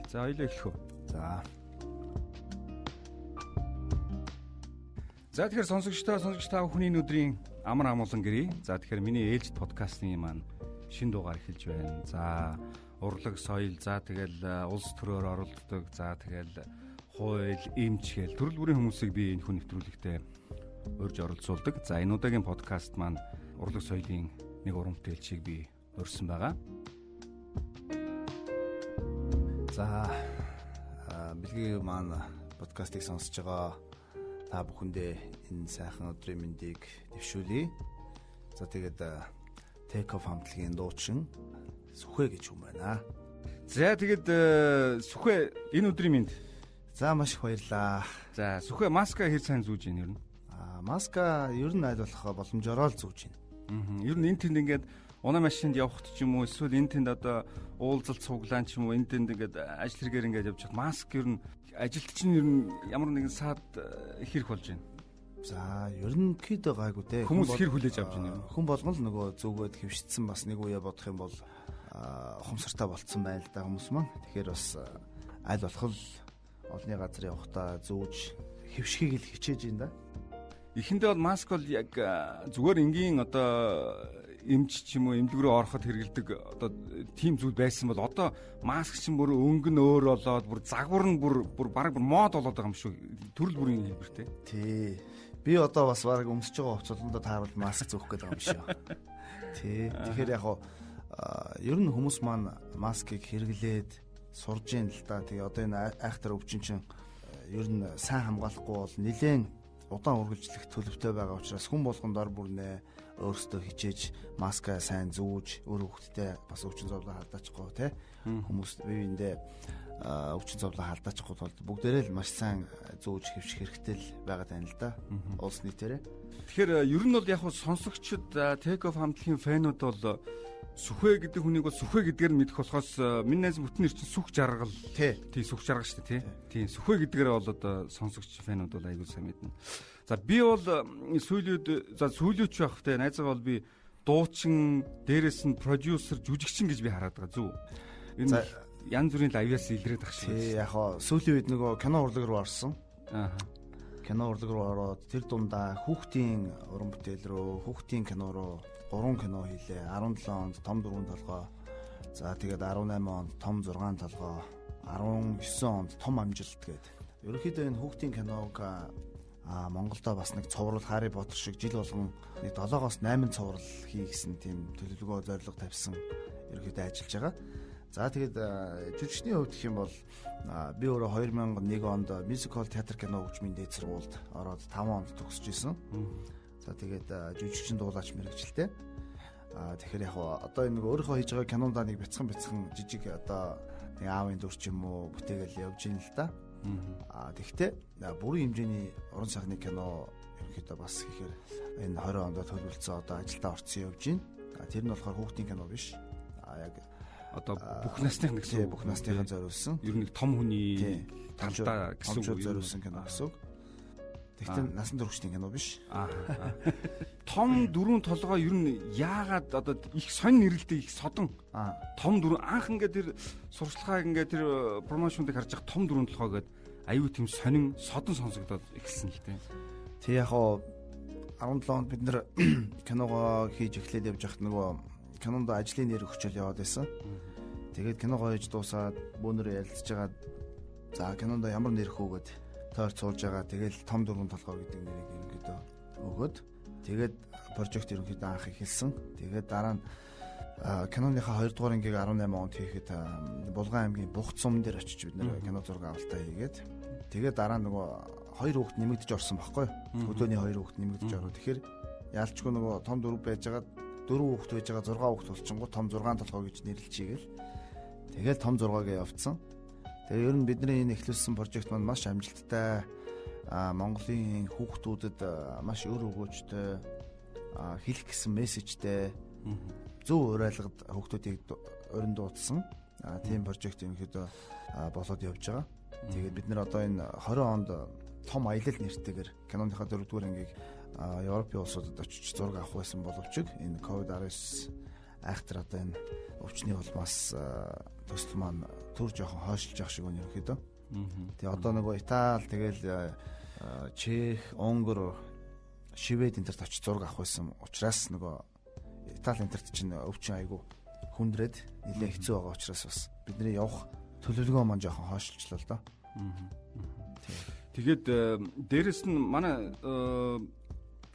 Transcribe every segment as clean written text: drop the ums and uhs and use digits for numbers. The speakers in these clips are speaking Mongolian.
За хоёлоо эхлэх үү. За тэгэхээр сонсогч та бүхний өдрийн амар амгалан гэрээ. За тэгэхээр миний ээлжид подкастын маань шин дугаар эхэлж байна. За урлаг, соёл, за тэгэл улс төрөөр оролцдог, за тэгэл хууль, эмч гэл төрөл бүрийн хүмүүсийг би энэ хүн нэвтрүүлэгтээ урьж оролцуулдаг. За энэ удаагийн подкаст маань урлаг, соёлын нэг урамтай элчийг би урьсан байгаа. За бэлгийн маань подкастыг сонсож байгаа та бүхэндээ энэ сайхан өдрийн мэндийг дэвшүүлье. За тэгээд Take Off хамтлагийн дуучин Сүхээ гэж юм байна. За тэгээд Сүхээ энэ өдрийн мэнд. За маш их баярлаа. За Сүхээ маска хэр сайн зүүж ийн ер нь? Маска ер нь аль болох боломжоор л зүүж ийн. Ер нь энэ тэнд ингээд унаа машинд явахт ч юм уу эсвэл энэ тэнд одоо уулзалт цуглаан ч юм уу энэ тэнд ингээд ажил хэрэгээр ингээд явж хад маск ер нь ажилт чинь ер нь ямар нэгэн саад хэрэг болж байна. За ер нь хэд байгаагүй те. Хүмүүс хэр хүлээж авч байна. Хүн болгон л нөгөө зүгөөд хөвшөцсөн бас нэг үе бодох юм бол ухамсартай болцсон байл да хүмүүс маань. Тэгэхээр бас аль болох л олны газар явахдаа зүүж хөвшгийг л хичээж байна да. Эхэндээ бол маск бол яг зүгээр энгийн одоо эмч ч юм уу эмнэлэг рүү ороход хэрэгэлдэг одоо тийм зүйл байсан бол одоо маск чинь бүр өнгө нь өөр болоод бүр загвар нь бүр баг мод болоод байгаа юм шүү. Төрөл бүрийн хэлбэртэй. Тий. Би одоо бас баг өмсөж байгаа хувцсуудад тааруул маск зөөх гэдэг юм шүү. Тий. Тэгэхээр яг ер нь хүмүүс маань маскыг хэрэглээд сурж ийн л да. Тэгээ одоо энэ айхтар өвчин чинь ер нь сайн хамгаалахгүй бол нэлээд удаан үргэлжлэх төлөвтэй байгаа учраас хүн болгонд ор бүрнээ өөрсдөө хичээж маска сайн зүүж өөр хөвгтдээ бас өвчин зовлон халдаачихгүй те хүмүүс биеиндээ өвчин зовлон халдаачихгүй тулд бүгдээрээ л маш сайн зүүж хэвших хэрэгтэй л байгаа тань л да улс нийтээрээ. Тэгэхээр ер нь бол яг сонсогчид Take Off хамтлагийн фэнүүд бол Сүхээ гэдэг хүнийг бол Сүхээ гэдгээр нь мэдэх болохоос миний найз бүтэн нэр чинь Сүх жаргал тий Сүх жаргал шүү дээ тий Сүхээ гэдгээр бол одоо сонсогч фэнүүд бол аягүй сайн мэднэ. За би бол сүүлүүд байхтай найзгаа бол би дуучин дээрэс нь продюсер жүжигчин гэж би хараад байгаа зү. Энэ янз бүрийн лайваас илрээд ах шиг. Тий яг сүүлийн үед нөгөө кино урлаг руу орсон. Кино урлаг руу ороод тэр дундаа хүүхдийн уран бүтээл рүү хүүхдийн кино руу 3 кино хийлээ. 17 онд том 4 толгой. За тэгээд 18 онд том 6 толгой. 19 онд том амжилт гээд. Ерөнхийдөө энэ хүүхдийн киног Монголдо бас нэг цуврал Harry Potter шиг жил болгон нэг 7-оос 8 цуврал хий гэсэн тийм төлөвлөгөө зорилго тавьсан ерөнхийдөө ажиллаж байгаа. За тэгээд жүжигчний хувьд гэх юм бол би өөрөө 2001 онд мюзикл театр кино хөгжмийн дээд сургуульд ороод 5 онд төгсөж исэн. За тэгээд жүжигчин дуулаач мэргэжилтэй. Тэгэхээр яг одоо энэ өөрийнхөө хийж байгаа кинондаа нэг бяцхан жижиг одоо нэг аавын дүр ч юм уу бүтээгээл явж ийн л да. Тэгэхдээ бүрийн хэмжээний уран сайхны кино ерөнхийдөө бас хийхээр энэ 20 онд төлөвлөсөн одоо ажилдаа орцсон явж ийн. Тэр нь болохоор хүүхдийн кино биш. Яг одоо бүх насны гэсэн бүх насныхан зориулсан. Ер нь том хүний талдаа гэсэн үг зориулсан кино гэсэн үг. Тэгтээ насан туршийн кино биш. Том 4 толгой ер нь яагаад одоо их сонь нэрэлтэй их содон. Том 4 анх ингээд тэр сурчлагаа ингээд тэр промошнуудыг харж байгаа том 4 толгой гээд аюу тийм сонин содон сонсогдоод эхэлсэн л дээ. Тэг яг 17 онд бид нэр киногоо хийж эхлээд явж байхад нөгөө кинонд ажлын нэр өгчөөл яваад байсан. Тэгээд киногоо хийж дуусаад бөөнөрөө ярилцж байгаа. За кинонд ямар нэр өгөөд тойр цуулж байгаа. Тэгэл том 4 толгой гэдэг нэрийг ерөнхийдөө өгөөд тэгээд прожект ерөнхийдөө анх эхэлсэн. Тэгээд дараа нь киноныхаа 2 дугаар ангийг 18 онд хийхэд Булган аймгийн Бухт сум дээр очиж бид нэр кино зураг авалтаа хийгээд тэгээд дараа нөгөө 2 хүүхэд нэмэгдэж орсон байхгүй. Өдөөний 2 хүүхэд нэмэгдэж ороо. Тэгэхээр яалчгүй нөгөө том 4 байжгаад 4 хүүхэд байж байгаа 6 хүүхэд болчихгоо том 6 толгой гэж нэрлэж хийгээл. Тэгээд том 6-гээ явцсан. Тэгээ ер нь бидний энэ эхлүүлсэн прожект маань маш амжилттай Монголын хүүхдүүдэд маш өр өгөөжтэй хэлэх гэсэн мессежтэй зөв уриалгад хүүхдүүдийг өрн дуудсан тийм прожект ерөнхийдөө болоод явж байгаа. Тэгээд бид нэр одоо энэ 20 онд том аялал нэртэйгээр киноныхаа 4-р ангийг Европын улсуудад очиж зураг авах байсан боловч энэ COVID-19 айхтар одоо энэ өвчний улмаас төсөл маань төр жоохон хойшилж явах шиг байна ерөнхийдөө. Тэгээ одоо нөгөө Итали тэгэл Чех, Унгар, Швед энэ төрт очиж зураг авах байсан учраас нөгөө Итали энэ төрт чинь өвчин айгу хүндрээд нэлээ хэцүү байгаа учраас бас бидний явах төлөвлөгөө маань жоохон хойшилжлаа л доо. Тэгээд дээрэс нь манай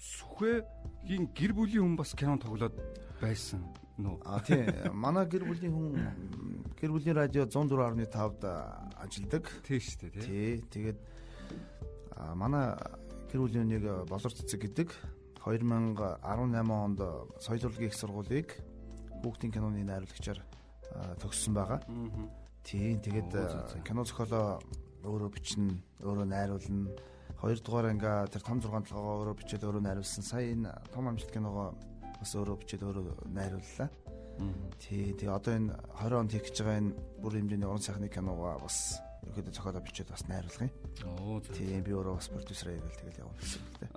Сүхээгийн гэр бүлийн хүн бас кино тоглоод байсан нөө. Тийм. Манай гэр бүлийн радио 104.5-д ажилладаг. Тийм шүү дээ, тий. Тэгээд манай гэр бүлийн нэг болор цэцэг гэдэг 2018 онд соёл урлагийн их сургуулийг хүүхдийн киноны найруулагчаар төгссөн байгаа. Тийм. Тэгээд кино зохиолоо өөрөө бичнэ, өөрөө найруулна. Хоёрдугаар ангаа тэр том 6 толгоо өөрөө бичээд өөрөө найруулсан. Сая энэ том амжилт киногоо бас өөрөө бичээд өөрөө найрууллаа. Тэгээ одоо энэ 20 онд хийх гэж байгаа энэ бүр хэмжээний уран сайхны киногоо бас ерөөдөө зохиолоо бичээд бас найруулгын. Тийм би өөрөө бас продюсер хийгээл тэгэл явуулсан л дээ.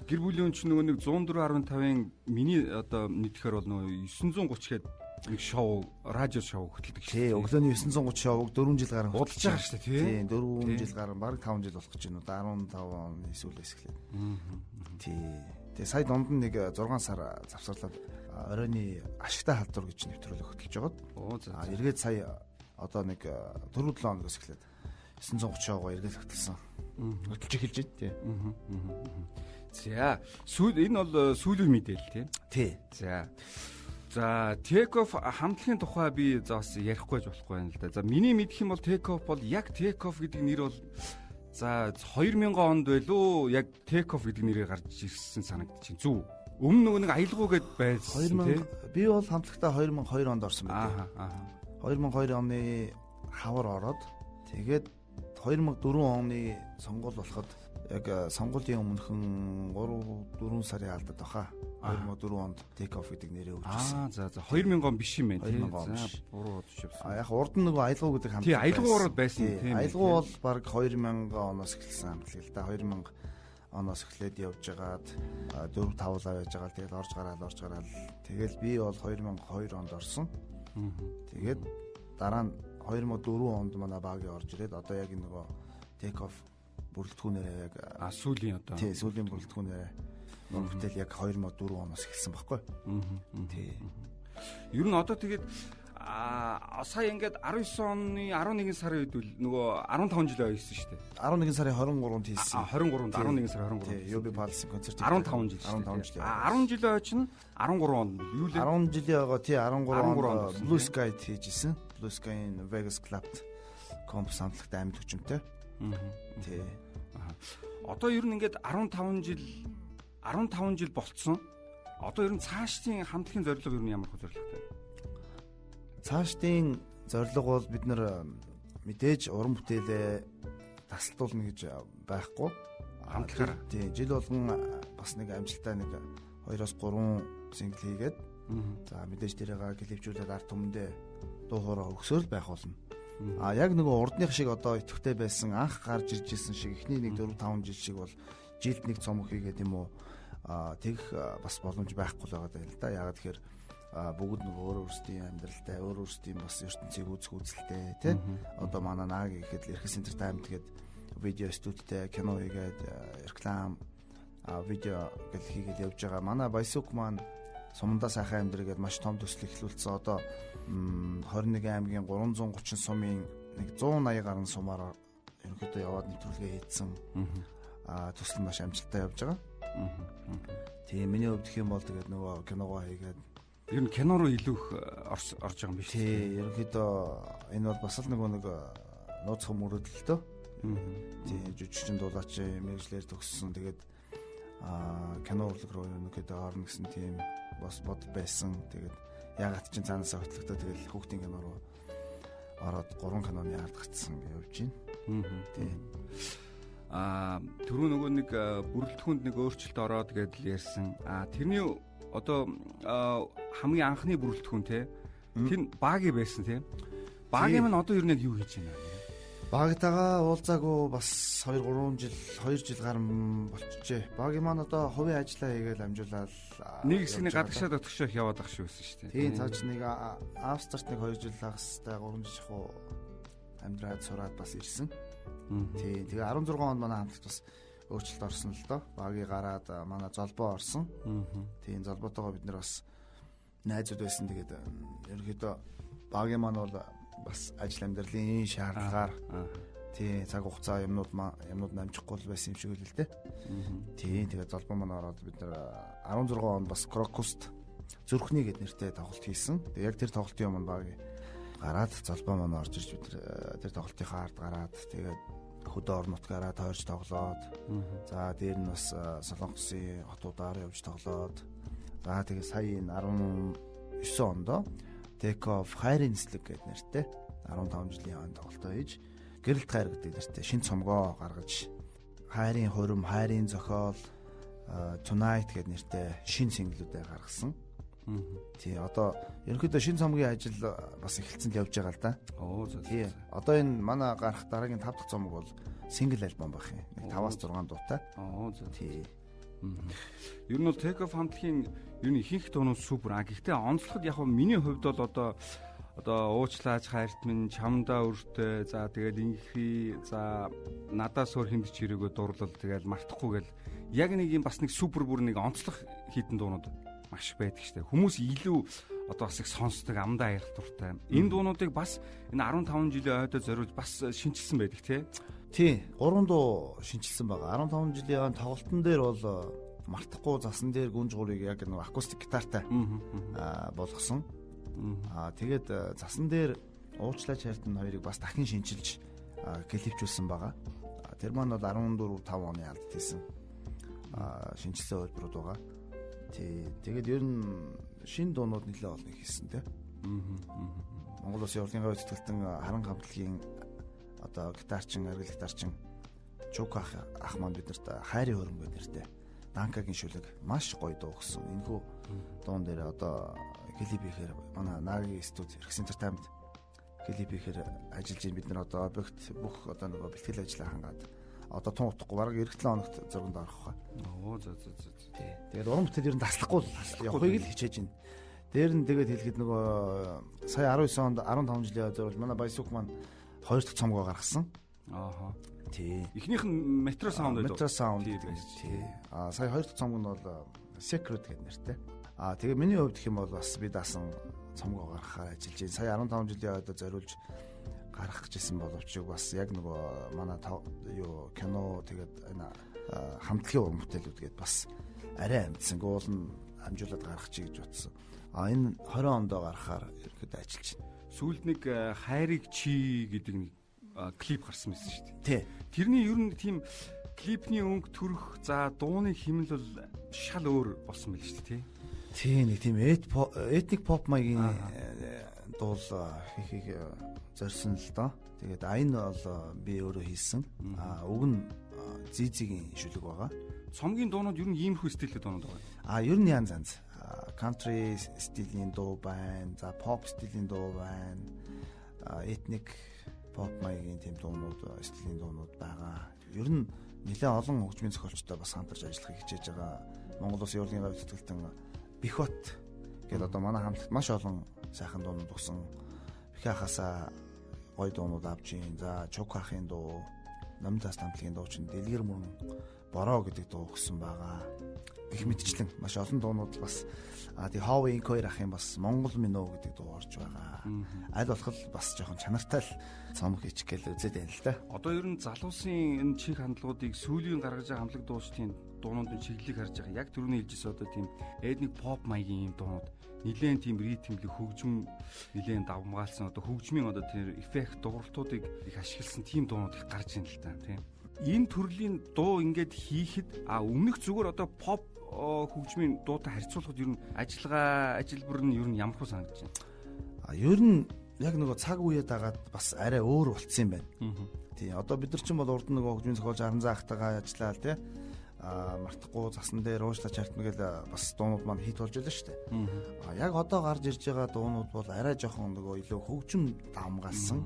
Гэр бүлийн хүн ч нөгөө нэг 104.5-ын миний одоо мэдхээр бол нөгөө 930 гээд нэг шоу, радио шоу хөтэлдэг шүү. Тий, өглөөний 930 шоуг 4 жил гарan удаж байгаа шүү дээ, тий. 4 жил гарan баг 5 жил болох гэж байна. 15 он эсвэл эхлээд. Тий. Тэгээ сая донд нэг 6 сар завсарлаад оройны ашигтай халдвар гэж нэвтрүүлэг хөтэлж байгаад. Эргээд сая одоо нэг 4-7 хоногоос эхлээд 930 шоугаа эргээд хөтэлсэн. Хөтэлж эхэлж байна, тий. За, энэ бол сүүлийн мэдээлэл, тий. Тий. За, take off хамтлагийн тухай би заас ярихгүй байж болохгүй юм л да. За, миний мэдэх юм бол take off бол яг take off гэдэг нэр бол за 2000 онд байлуу яг take off гэдэг нэрээр гарч ирсэн санагдчих. Зүв. Өмнө нөгөө нэг аялгау гэд байсан тий. Би бол хамтлагтаа 2002 онд орсон байдаг. 2002 оны хавар ороод тэгээд 2004 оны сонгуул болоход яг сонгуулийн өмнөхөн 3-4 сарын алдаад баха. 2004 онд take off гэдэг нэрээ өгчээсэн. За 2000 он биш юм байна тий. За буруу бодчихсон. Яг урд нь нөгөө аялгау гэдэг хамтлаг. Тий, аялгау ороод байсан тийм. Аялгау бол баг 2000 оноос эхэлсэн хамтлаг л да. 2000 оноос эхлээд явж байгаад 4-5 лав байж байгаа. Тэгэл орж гараал. Тэгэл би бол 2002 онд орсон. Тэгээд дараа нь 2004 онд манай багийн орж ирээд одоо яг нөгөө take off бүрэлдэхүүнээрээ яг сүүлийн одоо тий сүүлийн бүрэлдэхүүнээрээ бүтэл яг 2004 оноос эхэлсэн баггүй. Тий. Ер нь одоо тэгээд сая ингээд 19 оны 11 сарын үед нөгөө 15 жил байсан шүү дээ. 11 сарын 23-нд хийсэн. 23-нд 11 сарын 23-нд. Тий, UB Palace концерт 15 жил. 10 жил очно 13 онд юу лээ? 10 жилийн байгаа тий 13 онд Blue Sky хийжсэн. Blue Sky-ийн Vegas Club комп самтлагт амьд хүчмтэй. Тий. Одоо ер нь ингээд 15 жил болцсон. Одоо ер нь цаашдын хамтлагийн зорилго ер нь ямар хөө зорилготой? Цаашдын зорилго бол бид нэр мэдээж уран бүтээлээ тасалдуулна гэж байхгүй. Хамтлагаараа. Тийм, жил болгон бас нэг амжилттай нэг 2-3 сингл хийгээд за мэдээж тэрийг клипжүүлээд арт түмэндээ дуу хоороо өгсөөл байх болно. Яг нөгөө урдных шиг одоо идэвхтэй байсан анх гарч ирж исэн шиг эхний нэг 4-5 жил шиг бол жилд нэг цомог хийгээд юм уу тэгэх бас боломж байхгүй л байгаа юм л да. Ягаад тэгэхээр бүгд нөгөө өөр өөрсдийн амьдралтай, өөр өөрсдийн бас ертөнцийг үзэх үзэлтэй тий. Одоо манай наг ихэд эрхэс энтертайнмент тэгээд видео студиутэй кино хийгээд реклам видео гэл хийгээд явж байгаа. Манай Баясук маань сумдаа сайхан амьдргээд маш том төсөл эхлүүлсэн. Одоо 21 аймгийн 330 сумын нэг 180 гаруй сумаар ерөнхийдөө яваад нэвтрүүлгээ хийсэн. Төсөл маш амжилттай явж байгаа. Тийм миний хувьд гэх юм бол тэгээд нөгөө киногоо хийгээд ер нь кино руу илүү их орж байгаа юм биш үү? Тий, ерөнхийдөө энэ бол бас л нэг нууц хүмүүрэлтөө. Тий, жүжигчин дуулаач мэржлэр төгссөн. Тэгээд кино урлаг руу ерөнхийдөө орно гэсэн тийм бас бод байсан. Тэгээд ягаад ч цаанаасаа хөтлөгдөө тэгэл хүүхдийн кино руу ороод 3 киноны ард гацсан гэж явж байна. Тий. Түрүү нөгөө нэг бүрэлдэхүүнд нэг өөрчлөлт ороод гэдэл ярьсан. Тэрний одоо хамгийн анхны бүрэлдэхүүн те тэр баги байсан те. Баги маань одоо ер нь юу хийж байна? Багтайгаа уулзаагүй бас 2 жил гарсан болчихжээ. Багийн маань одоо хувийн ажлаа хийгээл амжуулаад нэг хэсгийн гадагшаа дотгошоо яваад ах шүү байсан шүү дээ. Тийм цааш нэг Австралид 2 жил хагастай 3 жил шахуу амьдраад сураад бас ирсэн. Тийм тэгээ 16 онд манай хамтлагт бас өөрчлөлт орсон л доо. Багийг гараад манай золбоо орсон. Тийм золботойгоо бид нэр бас найзууд байсан. Тэгээд ерөнхийдөө багийн маань бол бас ажил амьдралын шаардлагаар тий цаг хугацаа юмнууд амжихгүй байсан юм шиг л дээ. Тий тэгээд золбоо маань ороод бид нэр 16 онд бас Крокуст зүрхний гэд нэртэй тоглолт хийсэн. Тэгээд яг тэр тоглолтын өмнө баг гараад золбоо маань орж ирж бид тэр тоглолтынхаа ард гараад тэгээд хөдөө орнотгаараа тойрч тоглоод за дээр нь бас Солонгосын хотуудаар явж тоглоод за тэгээд сая энэ 19 онд Take off хайрын нислэг гэд нэртэй 15 жилийн ан тоглолтоо хийж гэрэлт хайр гэдэг нэртэй шин цомгоо гаргаж хайрын хурим, хайрын зохиол Tonight гэд нэртэй шин single-үүдээ гаргасан. Тий одоо ерөнхийдөө шин цомгийн ажил бас эхэлсэн л явж байгаа л да. Тий одоо энэ манай гарах дараагийн 5 дахь цомог бол single альбом байх юм. 5-6 дуутай. Тий. Ер нь бол Take off хамтлагийн ер нь ихэнх дуунууд супер. Гэхдээ онцлоход яг миний хувьд бол одоо уучлаач хайрт минь чамдаа өртөө за тэгээд инхи за надаас өөр хүнд чирэгөө дурлал тэгээд мартахгүй гэл яг нэг юм бас нэг супер бүр нэг онцлох хитэн дуунууд маш байдаг штэ. Хүмүүс илүү одоо бас их сонсдог амдаа аярах дуртай. Энэ дуунуудыг бас энэ 15 жилийн ойдоо зориулж бас шинжилсэн байдаг тий. 3 дуу шинжилсэн байгаа. 15 жилийн тоглолтын дээр бол мартахгүй засан дээр гүнж гурыг яг нэг акустик гитартай болгосон. Тэгээд засан дээр уучлаач хайртан хоёрыг бас дахин шинжилж клипчүүлсэн байгаа. Тэр маань бол 14-5 оны алд хийсэн шинжилсэн хөлбөрүүд байгаа. Тэгээд ер нь шин дуунууд нэлээд олон хийсэн тий. Монгол Улсын урлагийн гавь зүтгэлтэн харан хамтлагийн одоо гитарчин, аргал гитарчин Чук ах маань биднэрт хайрын хөрөнгө гэдэг нэртэй Данкагийн шүлэг маш гоё дуу өгсөн. Энэхүү дуун дээр одоо клип хийхээр манай Нагийн студи Эрх Entertainment клип хийхээр ажиллаж байна. Бид нар одоо объект бүх одоо нөгөө бэлтгэл ажлаа хангаад одоо тун утгагүй бараг эх 7 хоногт зурганд орох ба. Тэгээд уран бүтээл ер нь таслахгүй явахыг л хичээж байна. Дээр нь тэгээд хэлэхэд нөгөө сая 19 онд 15 жилийн зориулж манай Баясук маань 2 дахь цомгоо гаргасан. Тий. Эхнийх нь Metro Sound байдаг. Metro Sound. Тий. Сая 2 дахь цомог нь бол Secret гэдэг нэртэй. Тэгээ миний хувьд гэх юм бол бас би даасан цомгоо гаргахаар ажиллаж байна. Сая 15 жилийн ойдоо зориулж гаргах гэжсэн боловч бас яг нөгөө манай кино тэгээд энэ хамтлагийн уран бүтээлүүд гээд бас арай амтсан гол нь амжуулаад гаргах чи гэж бодсон. Энэ 20 ондоо гаргахаар ерөөдөө ажиллаж байна. Сүүлд нэг хайрыг чи гэдэг нэг клип гарсан байсан шүү дээ. Тэрний ер нь тийм клипний өнгө төрөх за дууны хэмнэл бол шал өөр болсон байл шүү дээ тий. Нэг тийм этник поп маягийн дуул хийхийг зорьсон л доо. Тэгээд айн бол би өөрөө хийсэн. Уг нь Зизигийн шүлэг байгаа. Цомгийн дуунууд ер нь иймэрхүү стилтэй дуунууд байгаа. Ер нь янз янз. Country стилийн дуу байна. За pop стилийн дуу байна. Этник pop маягийн тийм дуунууд, стилийн дуунууд байгаа. Ер нь нэлээд олон хөгжмийн зохиолчтой бас хамтарч ажиллахыг хичээж байгаа. Монгол Улсын урлагийн гавь зүтгэлтэн Бихот гэдэг одоо манай хамтлагт маш олон сайхан дуунууд өгсөн. Бихахасаа гоё дуунууд авч ийн. За Чук ахын дуу, Номтас хамтлагийн дуу чинь Дэлгэр мөн Бороо гэдэг дуу өгсөн байгаа. Гэх мэтчлэн маш олон дуунууд бас тий Ховын Инкойр ахын бас Монгол минь гэдэг дуу орж байгаа. Аль болох бас жоохон чанартай л цомог хийчих гээл үзээд байна л да. Одоо ер нь залуусын энэ чих хандлагуудыг сүүлийн гаргаж байгаа хамтлаг дуустын дуунуудын чиглэлийг харж байгаа. Яг түрүүний хэлжсэн одоо тийм этник поп маягийн юм дуунууд нилээн тийм ритмлэг хөгжим нилээн давмгаалсан одоо хөгжмийн одоо тэр эффект дууралтуудыг их ашигласан тийм дуунууд их гарч ийн л да тийм. Энэ төрлийн дуу ингээд хийхэд өмнөх зүгээр одоо поп хөгжмийн дуутай харьцуулахад ер нь ажилбар нь ер нь ямар хөө санагдаж байна? Ер нь яг нөгөө цаг үеэд агаад бас арай өөр болцсон юм байна. Тий одоо бид нар ч юм бол урд нөгөө хөгжмийн зохиолч Аран заахтайгаа ажиллаад тий мартахгүй засан дээр уушлаач хартна гэл бас дуунууд маань хит болж байлаа шүү дээ. Яг одоо гарч ирж байгаа дуунууд бол арай жоохон нөгөө илүү хөгжим давмгаалсан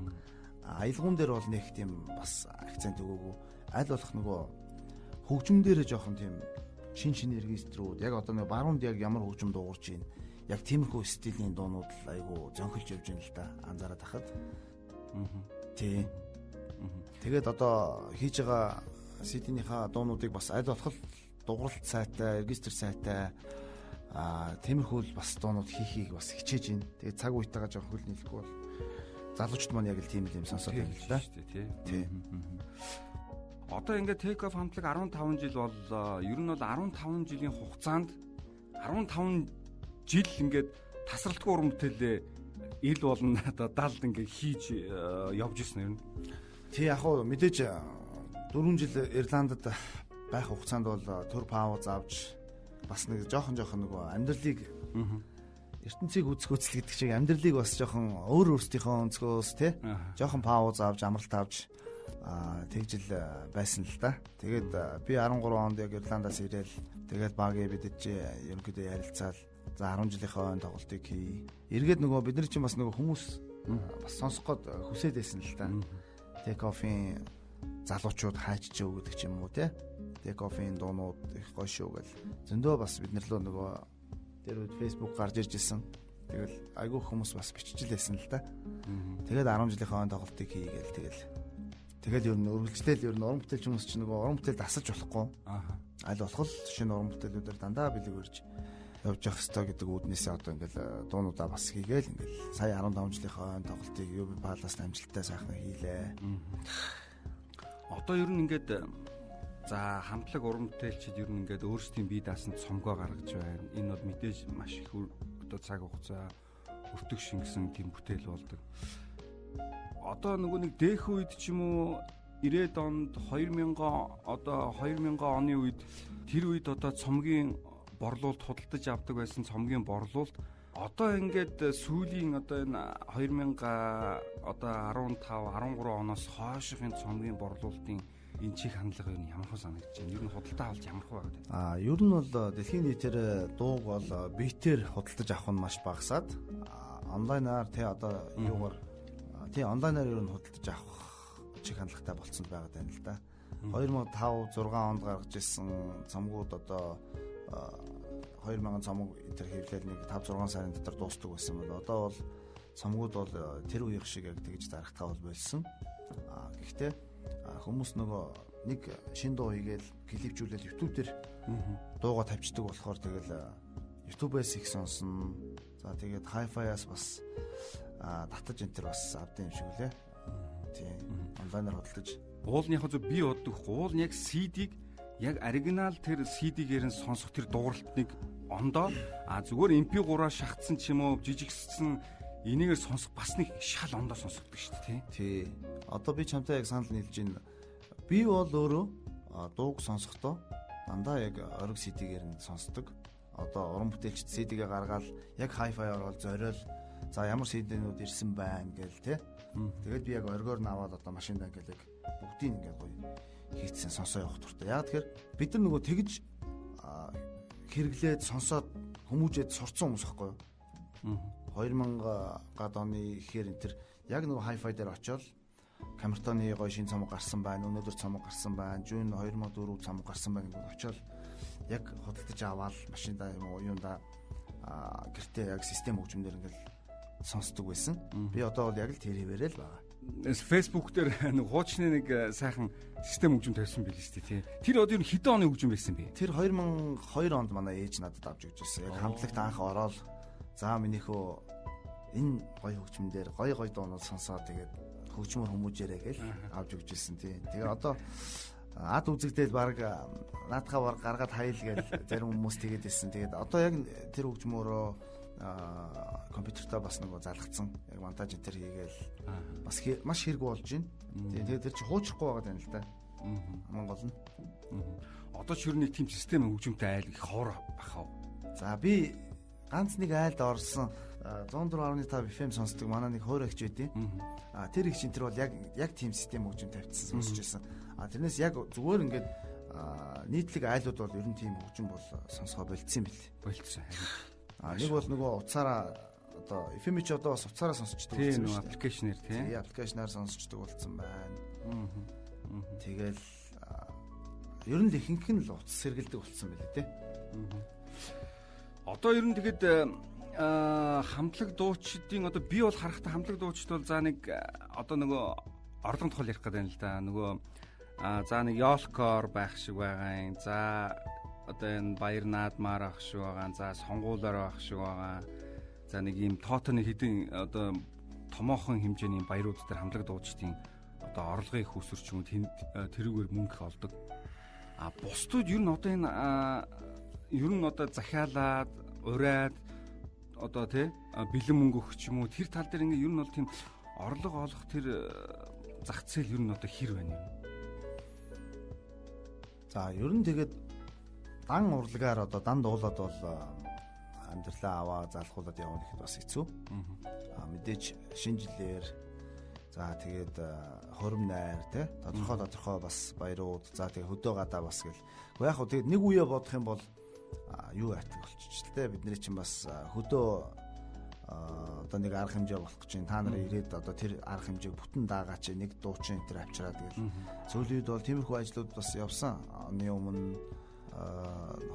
аялгуун дээр бол нэг тийм бас акцент өгөөгүй. Аль болох нөгөө хөгжим дээр жоохон тийм шин регистрүүд яг одоо нэг баруунд яг ямар хөгжим дуугарч байна. Яг тиймэрхүү стилийн дуунууд л айгу зөнхөлж явж байна л да. Анзаараад хахад. Тий. Тэгээд одоо хийж байгаа CD-ийнхаа дуунуудыг бас аль болох дууралт сайтай, регистр сайтай тиймэрхүү бас дуунууд хийхийг бас хичээж байна. Тэгээд цаг үетэйгээ жоохон хөл нийлэхгүй бол залуучууд маань яг л тийм юм сонсоод байна л да. Тий. Одоо ингээд take off хамтлаг 15 жил боллоо. Ер нь бол 15 жилийн хугацаанд 15 жил ингээд тасралтгүй уран бүтээлээ ил болно одоо далд ингээд хийж явж ирсэн юм. Тий яг хөө мэдээж 4 жил Ирландд байх хугацаанд бол төр пауз авч бас нэг жоохон нөгөө амьдралыг ертөнцийг үзэх гэдэг шиг амьдралыг бас жоохон өөр өөрсдийнхөө өнцгөөс тий жоохон пауз авч амралт авч тэгжил байсан л да. Тэгээд би 13 онд яг Ирландаас ирээл тэгээд багийн бидэж ерөнхийдөө ярилцаал за 10 жилийнхаа өн тоглолтыг хий. Эргээд нөгөө бид нар чинь бас нөгөө хүмүүс бас сонсох гээд хүсээд байсан л да. Take off-ийн залуучууд хайчж өгдөг ч юм уу те. Take off-ийн дуунууд их гоё шүү гэл. Зөндөө бас бид нар лөө нөгөө тэр үед Facebook гарч ирж исэн. Тэгэл айгүй хүмүүс бас биччихлээсэн л да. Тэгээд 10 жилийнхаа өн тоглолтыг хийгээл тэгэл ер нь өргөлжлөл ер нь уран бүтээлч хүмүүс чинь нөгөө уран бүтээл дасалж болохгүй. Аль болох л шинэ уран бүтээлүүдээр дандаа бэлэг өрж явж явах хэрэгтэй гэдэг үүднээсээ одоо ингээл дуунуудаа бас хийгээл ингээл сая 15 жилийнхаа тоглолтыг UB Palace амжилттай сайхан хийлээ. Одоо ер нь ингээд за хамтлаг уран бүтээлчид ер нь ингээд өөрсдийн бие даасан цомгоо гаргаж байна. Энэ бол мэдээж маш их одоо цаг хугацаа өртөг шингэсэн тийм бүтээл болдог. Одоо нөгөө нэг дэх үед ч юм уу 90-ад онд 2000 оны үед тэр үед одоо цомгийн борлуулалт худалдаж авдаг байсан цомгийн борлуулалт одоо ингээд сүүлийн одоо энэ 2000 одоо 15 13 оноос хойшийн цомгийн борлуулалтын энэ чих хандлага юу ямар хөө санагдаж байна. Ер нь худалдаа авалт ямар хөө байгаа вэ? Ер нь бол дэлхийн нийтээр дууг бол битээр худалдаж авах нь маш багасаад онлайнаар тий одоо юугаар тий онлайнаар ер нь худалдаж авах чих хандлагатай болцсон байгаад байна л да. 2005 6 онд гаргаж ирсэн цомгууд одоо 2000 цомог энэ хэвлэл нэг 5 6 сарын дотор дуустдаг байсан бол одоо бол цомгууд бол тэр үеийн шиг яг тэгж зарагтаа бол болсон. Гэхдээ хүмүүс нөгөө нэг шин дуу хийгээл клипжүүлэл YouTube дээр дууга тавьчихдаг болохоор тэгэл YouTube-ээс их сонсон. За тэгээд Hi-Fi-аас бас татаж энэ төр бас авдаг юм шиг үлээ. Тийм. Онлайнаар худалдаж. Уулынхаа зөв би боддог хгүй. Уул нь яг CD-г яг оригинал тэр CD-гээр нь сонсох тэр дууралтныг ондоо зүгээр MP3-аар шахацсан ч юм уу жижигссэн энийгээр сонсох бас нэг шал ондоо сонсогддог шүү дээ тий. Одоо би чамтай яг санал нийлж байна. Би бол өөрөө дууг сонсохдоо дандаа яг ориг CD-гээр нь сонсдог. Одоо уран бүтээлчд CD-гээ гаргаад яг Hi-Fi-аар бол зориул за ямар CD-нүүд ирсэн байна гээл тий. Тэгээд би яг оргоор нь аваад одоо машинд ингээл яг бүгдийг ингээд гоё хийцэн сонсоо явах туфта. Яг тэгэхээр бид нар нөгөө тэгж хэрэглээд сонсоод хүмүүжээд сурцсан хүмүүс байхгүй юу? 2000 оны ихээр энэ төр яг нөгөө Hi-Fi дээр очиод Камертоны гоё шин цомог гарсан байна. Өнөөдөр цомог гарсан байна. Жун 2004 цомог гарсан байна гэж очиод яг худалдаж аваад машинда юм уу юунда гэртээ яг систем хөгжмөнөр ингээл сонсдог байсан. Би одоо бол яг л тэр хэвээрээ л байгаа. Facebook дээр нэг хуучны нэг сайхан систем хөгжим тавьсан байл шүү дээ тий. Тэр одоо юу хэдэн оны хөгжим байсан бэ? Тэр 2002 онд манай ээж надад авч өгч ирсэн. Яг хамтлагт анх ороод за минийхөө энэ гоё хөгжмөн дээр гоё дуунууд сонсоод тэгээд хөгжмөр хүмүүжээрэй гэж авч өгч ирсэн тий. Тэгээ одоо ад үзэгдэл баг наадхаа баг гаргаад хаял гэж зарим хүмүүс тэгээд ирсэн. Тэгээд одоо яг тэр хөгжмөөрөө компьютертай бас нэг залгацсан яг монтаж энэ төр хийгээл бас маш хэрэг болж байна. Тэгээд тэр чи хуучрахгүй байгаа юм л да. Монгол нь. Одоо ч юу нэг тийм систем хөгжимтэй айл их ховор бахав. За би ганц нэг айлд орсон 104.5 FM сонсдог манай нэг хойр агч байдیں۔ Тэр их чинь тэр бол яг тийм систем хөгжим тавьчихсан сонсож байсан. Тэрнээс яг зүгээр ингээд нийтлэг айлууд бол ер нь тийм хөгжим бол сонсгоо болцсон юм бэл. Болцсон. Нэг бол нөгөө утсаараа одоо FM ч одоо бас утсаараа сонсчдаг болсон шүү дээ. Аппликейшнээр тий. Аппликейшнаар сонсчдаг болсон байна. Тэгэл ер нь ихэнх нь л утас сэргэлдэг болсон байлээ тий. Одоо ер нь тэгэд хамтлаг дуучдын одоо би бол харахтаа хамтлаг дуучид бол за нэг одоо нөгөө орлогын тухай ярих гэдэг юм л да. Нөгөө за нэг ёолкор байх шиг байгаа юм. За одоо энэ баяр наадмаар авах шиг байгаа. За сонгуулаар авах шиг байгаа. За нэг ийм тоотоны хэдийн одоо томоохон хэмжээний баярууд дээр хамтлаг дуучдын одоо орлогын их өсөрч юм тэрүүгээр мөнгө их олдог. Бусдууд ер нь одоо энэ ер нь одоо захиалаад ураад одоо тий бэлэн мөнгө өгч юм уу тэр тал дээр ингээ ер нь бол тийм орлого олох тэр зах зээл ер нь одоо хэр байна юм. За ер нь тэгээд дан урлагаар одоо дан дуулаад бол амьдралаа аваа залхуулаад явна гэхэд бас хэцүү. Мэдээж шинэ жилээр за тэгээд хором найр тий тодорхой бас баярууд за тэгээд хөдөө гадаа бас гэл. Яг хөө тэгээд нэг үе бодох юм бол юу айтдаг болчих л те бидний чинь бас хөдөө одоо нэг арга хэмжээ болох гэж байна. Та нарыг ирээд одоо тэр арга хэмжээг бүтэн даагаа чи нэг дуучин энэ төр авчираа тэгэл. Сүүлийн үед бол тиймэрхүү ажлууд бас явсан. Оны өмнө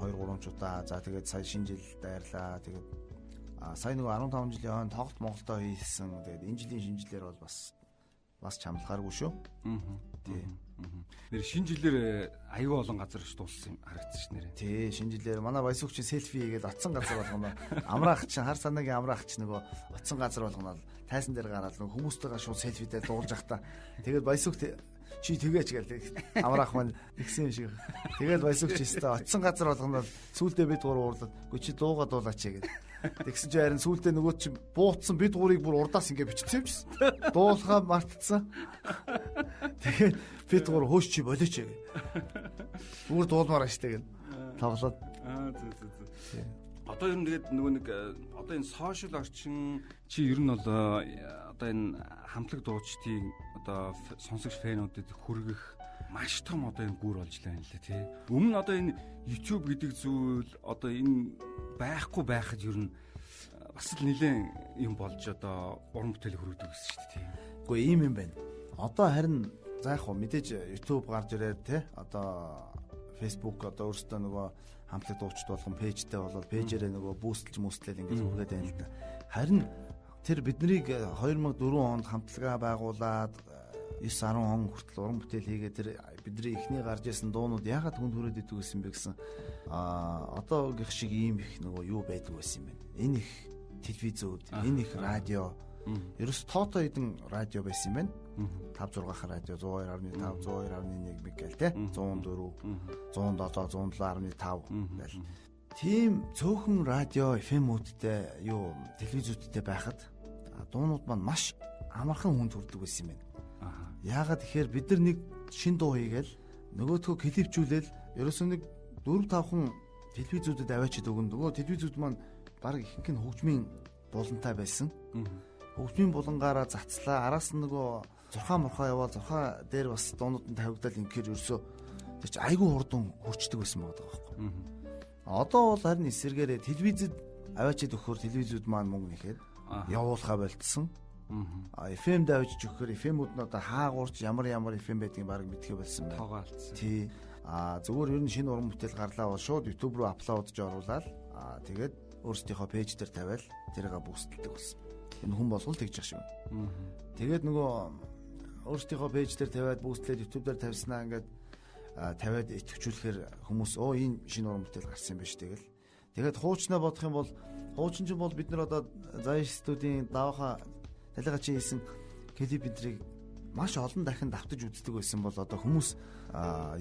2-3 удаа за тэгээд сая шинэ жил дайрлаа. Тэгээд сая нэг 15 жилийн хойно тоглолт Монголдо хийсэн. Тэгээд энэ жилийн шинэ жилээр бол бас чамлахааргүй шүү. Тий. Нэр шинэ жилээр аюу олон газар ш дууссан юм харагдсан ш нэрээ. Тий, шинэ жилээр манай баясууч селфи хийгээд оцсон газар болгоно. Амраах чинь хар санаагийн амраах чинь нөгөө оцсон газар болгоно. Тайсан дээр гараад нөгөө хүмүүстэйгээ шууд селфидээ дуулж ахта. Тэгээд баясууч чи тэгээч гээл амраах маань ихсэн юм шиг. Тэгээд баясууч өстө оцсон газар болгоно сүултээ бид гур уурлаад үгүй чи дуугаа дуулаач гээд. Тэгсэн чи харин сүултээ нөгөө чи буутсан бид гурыг бүр урдаас ингэ бичсэн юм чис. Дуулахаа мартцсан. Тэгээд бид гур хөөш чи болооч гээ. Бүр дуулмаар штэ гэл. Тоглоод. Зөө. Одоо ер нь тэгээд нөгөө нэг одоо энэ сошиал орчин чи ер нь бол одоо энэ хамтлаг дуучдын одоо сонсогч фэнүүдэд хүргэх маш том одоо энэ гүр болж байна л да тий. Өмнө одоо энэ YouTube гэдэг зүйл одоо энэ байхгүй байхад ер нь бас л нэлээд юм болж одоо уран бүтээл хүргэдэг гэсэн шүү дээ тий. Үгүй ийм юм байна. Одоо харин за яг хөө мэдээж YouTube гарч ирээд тий одоо Facebook одоо өөрөөсөө нөгөө хамтлаг дуучид болгон пэйжтэй болоод пэйжээрээ нөгөө бүүстлж мүстлэл ингэж үргээд байна л да. Харин тэр биднийг 2004 онд хамтлагаа байгуулад 9-10 он хүртэл уран бүтээл хийгээд тэр бидний эхний гарч ирсэн дуунууд яагаад хүнд хүрээд идэв гэсэн бэ гэсэн одоогийнх шиг ийм их нөгөө юу байдгүй байсан юм байна. Энэ их телевизүүд, энэ их радио ерөөс тоото хэдэн радио байсан юм байна. 5-6 радио 102.5, 102.1 мегал те 104, 107, 107.5 байл. Тийм цөөхөн радио FM-үүдтэй юу телевизүүдтэй байхад дуунууд маань маш амархан хүнд хүрдэг байсан юм байна. Яагаад тэгэхээр бид нар нэг шин дуу хийгээл нөгөөдхөө клипжүүлэл ерөөсөө нэг 4-5хан телевизүүдэд аваачид өгөн нөгөө телевизүүд маань баг ихэнх нь хөгжмийн булантай байсан. Хөгжмийн булангаараа цацлаа араас нь нөгөө зурхаа мурхаа яваад зурхаа дээр бас дуунууд нь тавигдал ингээр ерөөсөө тэр чи айгүй хурдан хурцдаг байсан байгаа байхгүй. Одоо бол харин эсэргээрээ телевизэд аваачид өгөхөөр телевизүүд маань мөнгө нэхэд явуулахаа болтсон. FM давж өгөхөөр FM-ууд нь одоо хаагуурч ямар FM байдгийг баг мэдхээ болсон байна. Тогаалцсан. Тий. Зүгээр ер нь шинэ уран бүтээл гарлаа бол шууд YouTube руу апплодж оруулаад тэгээд өөрсдийнхөө пэйж дээр тавиал тэрийг бүүстэлдэг болсон. Энэ хүн болгол тэгж ах шиг байна. Тэгээд нөгөө өөрсдийнхөө пэйж дээр тавиад бүүстлээд YouTube дээр тавьснаа ингээд тавиад итгэвчүүлэхээр хүмүүс энэ шинэ уран бүтээл гарсан юм байна шүү тэгэл. Тэгээд хуучнаа бодох юм бол хуучин ч бол бид нар одоо Заяш студийн давха талига чи хийсэн клип бидрийг маш олон дахин давтаж үздэг байсан бол одоо хүмүүс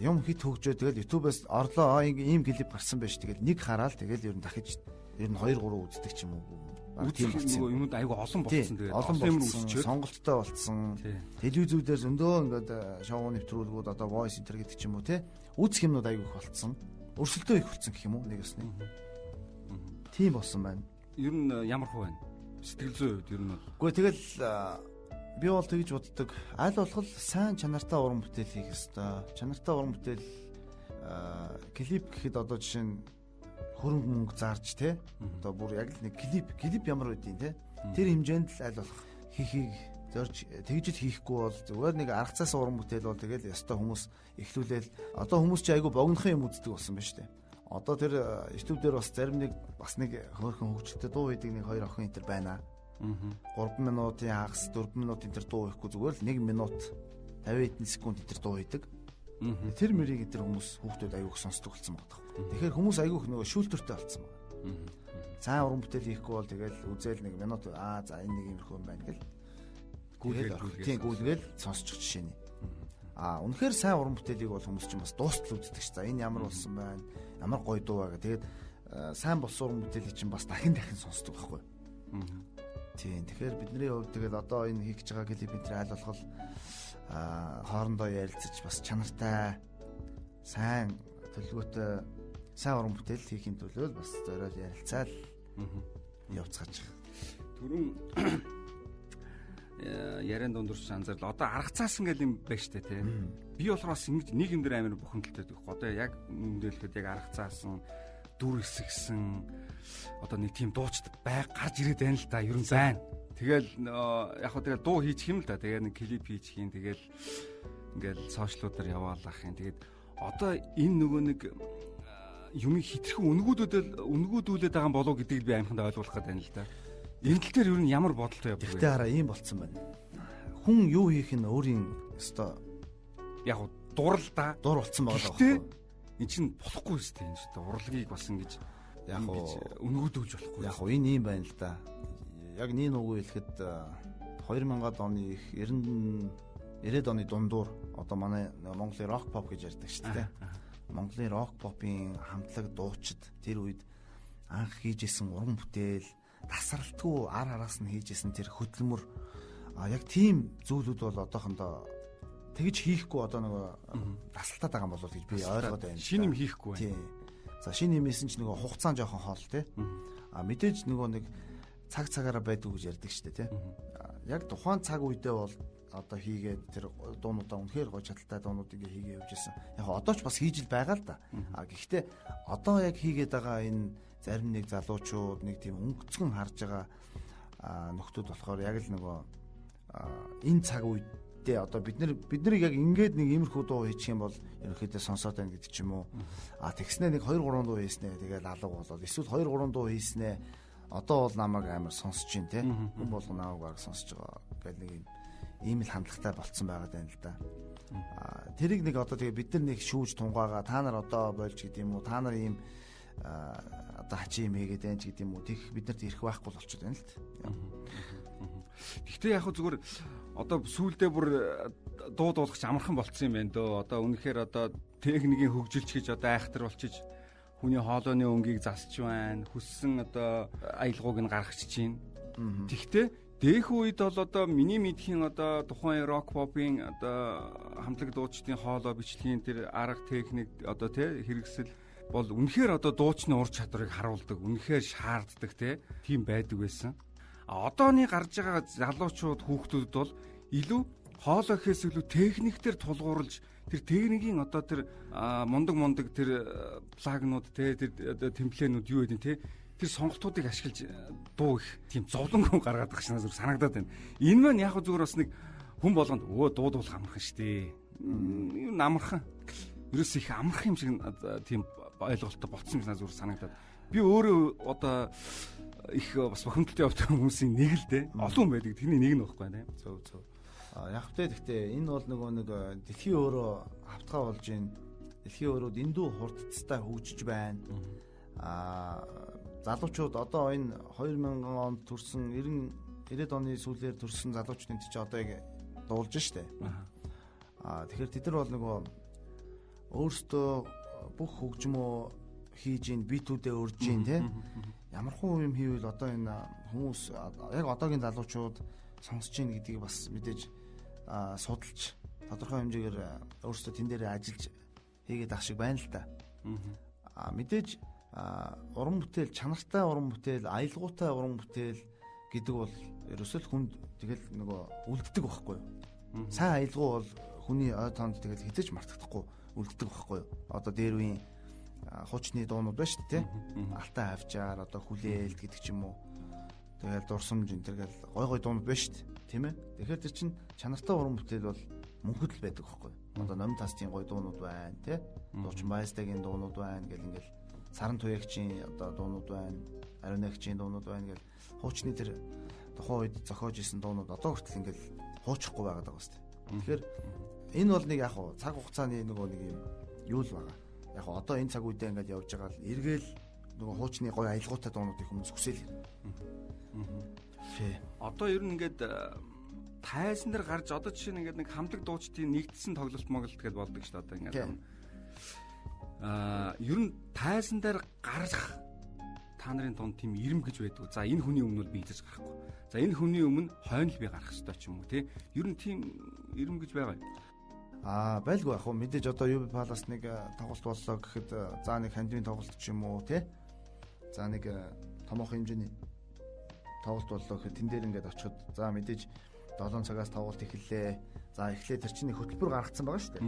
юм хит хөгжөө тэгэл YouTube-аас орлоо ийм клип гарсан байж тэгэл нэг хараад тэгэл ер нь дахиж ер нь 2-3 үздэг ч юм уу. Тийм нөгөө юмуд айгүй олон болсон тэгээд олон үзчихээ сонголттой болсон. Телевизүүдээр зөндөө ингээд шоу нэвтрүүлгүүд одоо voice enter гэдэг ч юм уу те үзэх юмнууд айгүй их болсон. Өрсөлдөө их болсон гэх юм уу нэг өснө. Тийм болсон байна. Ер нь ямар хөө байна? Сэтгэл зүйн хувьд ер нь бол. Гэхдээ тэгэл би бол тэгж боддог. Аль болох сайн чанартай уран бүтээл хийх ёстой. Чанартай уран бүтээл клип гэхэд одоо жишээ нь хөрөнгө мөнгө зарж те одоо бүр яг л нэг клип ямар байдیں۔ Те Тэр хэмжээнд л аль болох хийхийг зорж тэгж хийхгүй бол зүгээр нэг арга цаас уран бүтээл бол тэгэл ёстой хүмүүс эхлүүлээл одоо хүмүүс чи айгу богинохын юм үздэг болсон байна шүү дээ. Одоо тэр YouTube дээр бас зарим нэг бас нэг хөөрхөн хөгжилтэй дуу хийдэг нэг хоёр охин энэ төр байна. 3 минутын хагас 4 минутын тэр дуу хийхгүй зүгээр л 1 минут 50 хэдэн секунд энэ төр дуу хийдэг. Тэр мөрийг энэ хүмүүс хүүхдүүд аяг их сонсдог болсон байгаа. Тэгэхээр хүмүүс аяг их нөгөө шүүлтүртэй болсон байгаа. Цаан уран бүтээл хийхгүй бол тэгэл үзэл 1 минут за энэ нэг юмрхүү юм байна гэл гүйлгээл сонсчих жишээ нь. Үнэхээр сайн уран бүтээлийг бол хүмүүс чинь бас дуустал үздэг ш. За энэ ямар болсон байна? Ямар гоё дуу байгаа. Тэгээд сайн болсон уран бүтээлийг чинь бас дахин сонсдог байхгүй. Тийм. Тэгэхээр бидний хувьд тэгэл одоо энэ хийх гэж байгаа клипийн айл болгол хоорондоо ярилцаж бас чанартай сайн төлөвлөгөөтэй сайн уран бүтээл хийхин төлөө бас зориод ярилцаал явцгааж байгаа. Түрүүн яриан дундурч анзаарлаа. Одоо арга цаасан гэл юм байна штэ тий. Би болохоор бас ингэж нэг юм дээр амар бухимдалтай байхгүй. Одоо яг нүндэлэхэд яг арга цаасан дүр хэсгсэн одоо нэг тийм дуучд гарч ирээд байна л да. Ер нь байна. Тэгэл яг хөө тэгэл дуу хийчих юм л да. Тэгээ нэг клип хийчих юм. Тэгэл ингээл сошиалуудаар яваалах юм. Тэгээд одоо энэ нөгөө нэг юмыг хитрхэн үнгүүдүүлээд байгаа юм болов гэдгийг би амарханд ойлгуулах гэдэг юм л да. Энэ тал дээр ер нь ямар бодолтой явдаг вэ? Гэтэ хараа ийм болцсон байна. Хүн юу хийх нь өөрийн өстой яг дур болцсон байгаа байхгүй. Эн чинь болохгүй өстэй энэ ч урлагийг бас ингэж яг үнгүүдүүлж болохгүй. Яг энэ юм байна л да. Яг нэг үгүй хэлэхэд 2000-ад оны их 90-ад оны дундуур одоо манай Монголын рок pop гэж ярьдаг шүү дээ. Монголын рок pop-ын хамтлаг дуучид тэр үед анх хийжсэн уран бүтээл тасралтгүй араас нь хийжсэн тэр хөдөлмөр яг тийм зүйлүүд бол одоохондоо тэгж хийхгүй одоо нөгөө тасалтаад байгаа юм болов гэж би ойлгоод байна. Шинэ юм хийхгүй байна. Тийм. За шинэ юмсэн ч нөгөө хугацаа жоохон хоол те. Мэдээж нөгөө нэг цагаараа байдаг гэж ярьдаг шүү дээ те. Яг тухайн цаг үедээ бол одоо хийгээд тэр дуунуудаа үнэхээр гоё чадaltaй дуунуудыг хийгээ явжсэн. Яг одоо ч бас хийж л байгаа л да. Гэхдээ одоо яг хийгээд байгаа энэ зарим нэг залуучууд нэг тийм өнгөцгөн харж байгаа нөхдүүд болохоор яг л нөгөө энэ цаг үедээ одоо бид нарыг яг ингээд нэг иймэрхүү дуу хийчих юм бол ерөнхийдөө сонсоод байна гэдэг ч юм уу. Тэгснээ нэг 2 3 дуу хийснэ тэгээд алга болоод эсвэл 2 3 дуу хийснэ одоо бол намайг амар сонсож гин те. Хүн болгоо намайг баг сонсож байгаа гэдэг нэг ийм л хандлагатай болцсон байгаа даа л да. Тэрийг нэг одоо тэгээ бид нар нэг шүүж тунгаага та нар одоо болж гэдэг юм уу та нар ийм одоо хачи юм хийгээд байна ч гэдэг юм уу тийх бид нарт ирэх байхгүй болчиход байна л дээ. Гэхдээ яг хөө зүгээр одоо сүүлдээ бүр дуу дуулах ч амархан болцсон юм байна дөө. Одоо үнэхээр одоо техникийн хөгжилч гэж одоо айхтар болчиж хүний хоолойны өнгийг засч байна. Хүссэн одоо аялгауг нь гаргачих чинь. Тэгвэл дэх үед бол одоо миний мэдхийн одоо тухайн рок попын одоо хамтлаг дуучдын хоолой бичлэгийн тэр арга техник одоо хэрэгсэл бол үнэхээр одоо дуучны ур чадварыг харуулдаг, үнэхээр шаарддаг тийм байдаг байсан. Одооны гарч байгаа залуучууд хүүхдүүд бол илүү хоолой гэхээс илүү техниктэр тулгуурлаж тэр техникийн одоо тэр мундаг тэр плагнууд тэр темплэнүүд юу гэдэг тэр сонголтуудыг ашиглаж дуу их тийм зовлонгоо гаргаад байгаа шнаа зүр санагдаад байна. Энэ маань яг зүгээр бас нэг хүн болгонд дуу дуулах амархан штэ. Юу амархан. Ерөөс их амархан юм шиг тийм ойлголттой болцсон юм зүр санагдаад. Би өөрөө одоо их бас бохимдолтой явдаг хүмүүсийн нэг л дээ. Олон байдаг. Тэрний нэг нь байхгүй нэ. Зөв. Яг гэхдээ энэ бол нөгөө нэг дэлхийн өөрөө хавтгай болж байна. Дэлхийн өөрөд эндүү хурдцтай хөгжиж байна. Залуучууд одоо энэ 2000 онд төрсэн 90-ад оны сүүлээр төрсэн залуучуудын тийч одоо яг дуулж штэ. Тэгэхээр тэд нар бол нөгөө өөрсдөө бүх хөгжмөө хийж ин битүүдээ өрж ин те. Ямар хүн юм хийвэл одоо энэ хүмүүс яг одоогийн залуучууд сонсож ин гэдгийг бас мэдээж судалж тодорхой хэмжээгээр өөрсдөө тэн дээр ажиллаж хийгээд ах шиг байна л да. Мэдээж уран бүтээл чанартай уран бүтээл аялгаутай уран бүтээл гэдэг бол ерөөсөө хүнд тэгэл нөгөө үлддэг байхгүй юу? Сайн аялгау бол хүний ой тоонд тэгэл хизэж мартагдахгүй үлддэг байхгүй юу? Одоо дээр үеийн хуучны дуунууд байна шүү дээ. Алтай хавчаар одоо хүлээлт гэдэг ч юм уу. Тэгэл дурсамж энэ төргээл гой дуунууд байна шүү дээ. Тийм ээ. Тэгэхээр тэр чинь чанартай уран бүтээл бол мөнхөд л байдаг байхгүй. Одоо номын тастын гой дуунууд байна тий. Дуучин баястагийн дуунууд байна гэл ингээл саран туягчийн одоо дуунууд байна. Ариунагчийн дуунууд байна гэл хуучны тэр тухайн үед зохиож исэн дуунууд одоо хүртэл ингээл хуучихгүй байгаад байгаа шүү дээ. Тэгэхээр энэ бол нэг яг цаг хугацааны нэг юм юу л байгаа. Яг одоо энэ цаг үедээ ингээд явж байгаа л эргээл нөгөө хуучны гоё аялгаутай дуунуудыг хүмүүс хүсэл хэрэг. Одоо ер нь ингээд тайзан дээр гарч одоо жишээ нь ингээд нэг хамтлаг дуучдын нэгдсэн тоглолт моголт гэдээ болдог шүү дээ одоо ингээд. Ер нь тайзан дээр гарах та нарын дунд тийм ирэм гэж байдаг. За энэ хүний өмнө бол би хийж гарахгүй. За энэ хүний өмнө хойно л би гарах хэрэгтэй ч юм уу тий. Ер нь тийм ирэм гэж байгаа юм. Байлгүй яг мэдээж одоо UB Palace нэг тоглолт боллоо гэхэд за нэг хандивын тоглолт ч юм уу тий. За нэг томоохон хэмжээний тоглолт боллоо гэхэд тэн дээр ингээд очиход за мэдээж 7 цагаас тоглолт эхэллээ. За эхлээ тэр чинь хөтөлбөр гаргацсан байгаа шүү дээ.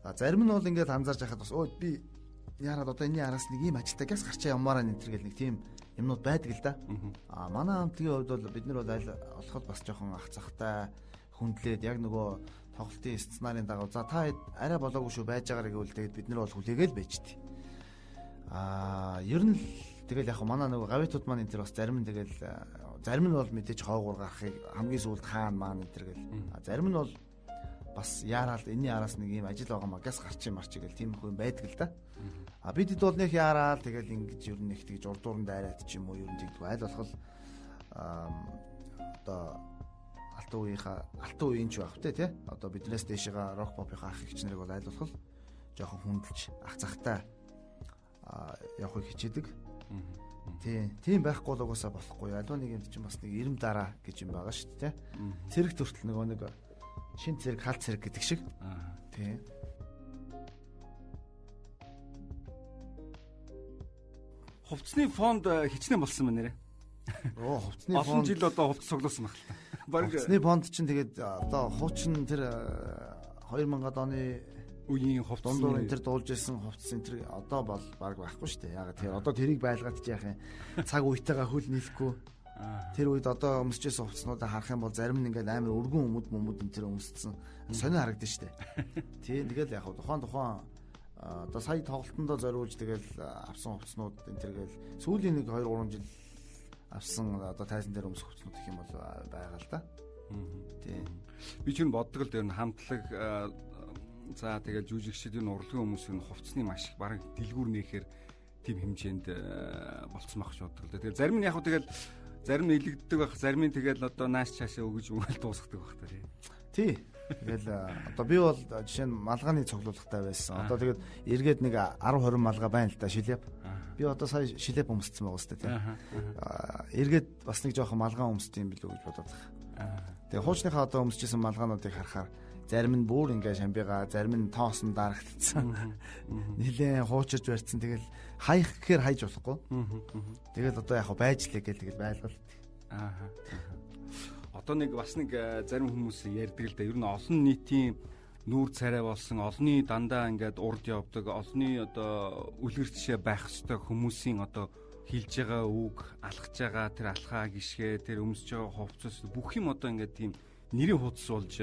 За зарим нь бол ингээд анзаарч байхад бас би яарад одоо энэний араас нэг ийм ажилтаа гяс гарчаа ямаараа нэтэр гэл нэг тийм юмнууд байдаг л да. Манай хамтлагийн хувьд бол бид нар бол аль болоход бас жоохон ах цахтай хүндлээд яг нөгөө тоглолтын сценарын дагав за та арай болоогүй шүү байж байгаарэ гэвэл тэгээд бид нар бол хүлээгээл байжтэй. Ер нь л тэгэл яг манай нөгөө гавитууд маань энэ төр бас зарим нь тэгэл зарим нь бол мэдээж хоогуур гарахыг хамгийн сүүлд хаана маань энэ төр гэл зарим нь бол бас яарал энэний араас нэг юм ажил байгаа магаас гарчих марч гэл тийм их юм байдаг л да. Бид хэд бол нэг яарал тэгэл ингэж ер нь их тэгж урдууранд айраад ч юм уу ер нь тэгдэг айл болох одоо алтан үеийн ч байх тий. Одоо биднээс дэшега рок попын ах ихч нарыг бол айл болох жоохон хүндэлж ах цахтай явахыг хичээдэг. Тийм байхгүй л угаасаа болохгүй. Аливаа нэг юм чинь бас нэг ирэм дараа гэж юм байгаа шүү дээ. Цэрэг төртөл нөгөө нэг шин цэрэг хал цэрэг гэдэг шиг. Тийм. Хувцсны фонд хичнээн болсон байна нэрэ. Хувцсны фонд олон жил одоо хувцас цуглуулсан баг л та. Хувцсны фонд чинь тэгээд одоо хуучин тэр 2000-ад оны үеийн хувцс дундуур энэ төр дуулж ирсэн хувцс энэ төр одоо бол баг байхгүй шүү дээ. Яг тэр одоо тэрийг байлгаад ч яах юм. Цаг үетэйгээ хөл нийлэхгүй. Тэр үед одоо өмсөжсэн хувцснуудаа харах юм бол зарим нь ингээд амар өргөн өмд энэ төр өмссөн. Сонио харагдаж шүү дээ. Тийм тэгэл яг тухайн одоо сая тоглолтондоо зориулж тэгэл авсан хувцснууд энэ төргээл сүүлийн нэг 2-3 жил авсан одоо тайзан дээр өмсөх хувцснууд гэх юм бол байгаа л да. Тийм. Би ч боддог л дээр хамтлаг за тэгэл жүжигчид энэ урлагийн хүмүүсийн хувцсны маш их бараг дэлгүүр нээхээр тийм хэмжээнд болцсон байх ч боддог л да. Тэгээ зарим нь яг хөө тэгэл зарим нь илэгддэг байх, зарим нь тэгэл одоо нааш цаашаа өгөж өгөөл дуусгадаг байх та тий. Тэгэл одоо би бол жишээ нь малгааны цуглуулгатай байсан. Одоо тэгээд эргээд нэг 10-20 малгай байна л да шилэп. Би одоо сая шилэп өмссөн байгаа үстэй тий. Эргээд бас нэг жоохон малгаан өмсдөг юм билүү гэж бодоод байгаа. Тэгээ хуучныхаа одоо өмсөжсэн малгаануудыг харахаар зарим нь бүр ингээ шамбига, зарим нь тоосон дарагдсан. Нилээн хуучирж барьцсан. Тэгэл хаях гэхээр хайж болохгүй. Тэгэл одоо яг байж лээ гэл тэгэл байлгал. Одоо нэг бас нэг зарим хүмүүс ярьдаг л да. Ер нь олон нийтийн нүүр царай болсон, олонний дандаа ингээд урд явдаг, олонний одоо үлгэр жишээ байх ёстой хүмүүсийн одоо хилж байгаа үг, алхаж байгаа тэр алхаа гიშгэ, тэр өмсөж байгаа хувцас бүх юм одоо ингээд тийм нэрийн хуудас болж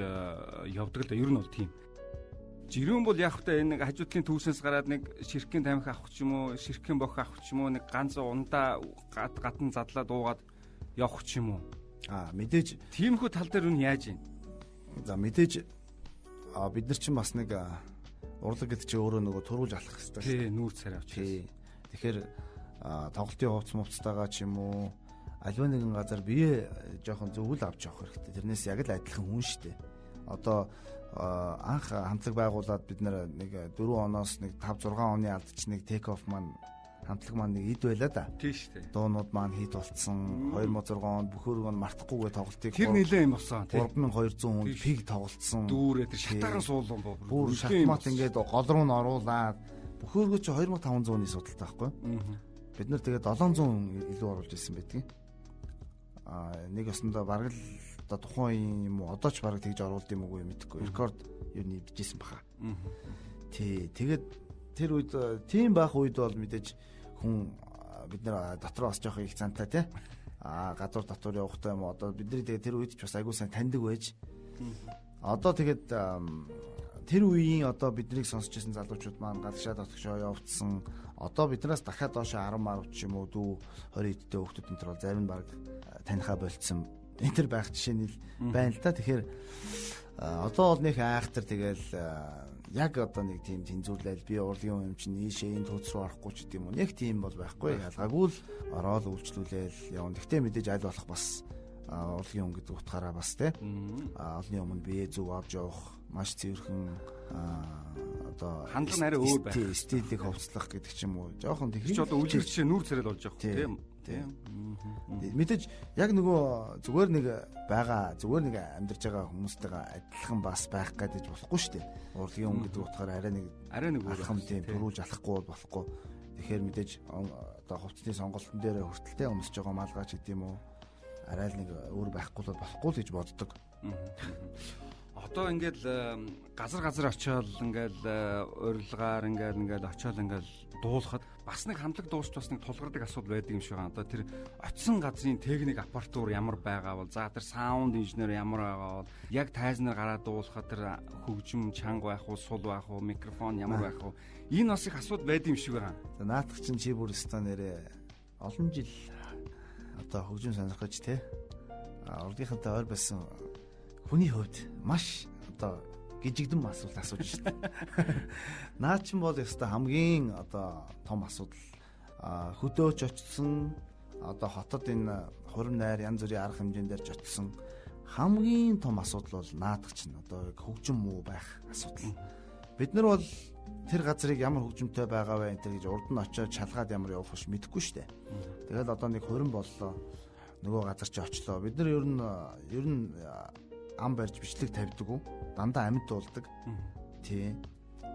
явдаг л да. Ер нь бол тийм. Жирүүн бол яг хөтэ энэ нэг хажуудлын түүсээс гараад нэг ширхгийн тамхи авах ч юм уу, ширхгийн бох авах ч юм уу, нэг ганц ундаа гадна задлаад уугаад явах ч юм уу. Мэдээж тиймхүү тал дээр үн яаж юм? За мэдээж бид нар чинь бас нэг урлаг гэдэг чинь өөрөө нөгөө туруулж алах хэрэгтэй. Тий, нүүр царай авч. Тэгэхээр тоглолтын хувцс мовцтойгоо ч юм уу аливаа нэгэн газар бие жоохон зөвл авч явах хэрэгтэй. Тэрнээс яг л адилхан хүн шүү дээ. Одоо анх хамтлаг байгуулад бид нар нэг 4 оноос нэг 5-6 оны алдч нэг take off маань хамтлаг маань нэг ид байлаа да. Тийм шүү дээ. Дуунууд маань хит болцсон. 2006 онд бүхөрөг нь мартахгүйгээ тоглолтыг тэр нэлээ юм болсон. 3200 хүнд пиг тоглолцсон. Дүүрээ тэр шатааран суулган боо. Бүр шахмат ингээд гол руу н оруулаад бүхөргөө чи 2500-ны судалтай байхгүй. Бид нар тэгээд 700 илүү оруулж ирсэн байдгийг. Нэг өсөндөө бараг л одоо тухайн юм уу одоо ч бараг тэгж оруулд юм уу мэдэхгүй. Рекорд юу нэгдэжсэн баха. Тий, тэгээд тэр үед тийм байх үед бол мэдээж хүн бид нар дотроо бас жоох их цантай тий. гадуур татвар явахтай юм одоо бидний тэгээд тэр үед ч бас айгуу сайн таньдаг байж. Одоо тэгээд тэр үеийн одоо биднийг сонсч байсан залуучууд маань гадагшаа дотгошоо явуулсан. Одоо биднээс дахиад доош 10 марв ч юм уу дүү 20 эдтэй хүүхдүүд энэ төр бол зарим нь баг танихаа болцсон. Энэ төр байх жишээ нь байна л да. Тэгэхээр одоо бол нэг айхтар тэгэл яг одоо нэг тийм тэнцвэрлэл би урлагийн юм чинь ийшээ энэ төвс рүү орохгүй ч гэдэм юм. Яг тийм бол байхгүй. Ялгаагүй л ороод үйлчлүүлээл явна. Гэхдээ мэдээж аль болох бас урлагийн хүн гэдэг утгаараа бас тий. Олны өмнө бие зүг авч явах маш цэвэрхэн одоо хандлага нарийн өөр байх. Стилийг хувцлах гэдэг ч юм уу. Жохон тэгж ч одоо үйлчлэгч жишээ нүүр царайд болж явах тийм. Мэдээж яг нөгөө зүгээр нэг байгаа зүгээр нэг амьдарч байгаа хүмүүстэйгээ адилхан бас байх гэдэг болохгүй шүү дээ. Урлагийн хүн гэдэг утгаараа арай нэг алхам тийм төрүүлж алахгүй болохгүй. Тэгэхээр мэдээж одоо хувцсны сонголтын дээр хүртэлтэй өмсөж байгаа малгаач гэдэг юм уу. Арай л нэг өөр байхгүй л болохгүй л гэж боддог. Одоо ингээл газар очиод ингээл урилгаар ингээл очиод ингээл дуулахад бас нэг хамтлаг дуусч бас нэг тулгардаг асуудал байдаг юм шиг байна. Одоо тэр очисон газрын техник аппаратур ямар байгаа бол за тэр саунд инженер ямар байгаа бол яг тайзнаар гараад дуулахад тэр хөгжим чанга байх уу сул байх уу микрофон ямар байх уу энэ бас их асуудал байдаг юм шиг байна. Наадах чинь чи бүр өстө нэрээ олон жил одоо хөгжим сонирхож те урдынхантай ойр байсан хүний хувьд маш одоо гжигдэн асуулт асууж шээ. Наа чин бол ёстой хамгийн одоо том асуудал хөдөөж очсон одоо хотод энэ хурим найр янз бүрийн арга хэмжээндээр ч очсон хамгийн том асуудал бол наадах чинь одоо хөгжим муу байх асуудал. Бид нар бол тэр газрыг ямар хөгжимтэй байгаа вэ энэ гэж урд нь очиод шалгаад ямар явах вэ мэдэхгүй шүү дээ. Тэгэл одоо нэг хурим боллоо. Нөгөө газар чи очлоо. Бид нар ер нь ам барьж бичлэг тавьдаг уу? Дандаа амьд дуулдаг. Тий.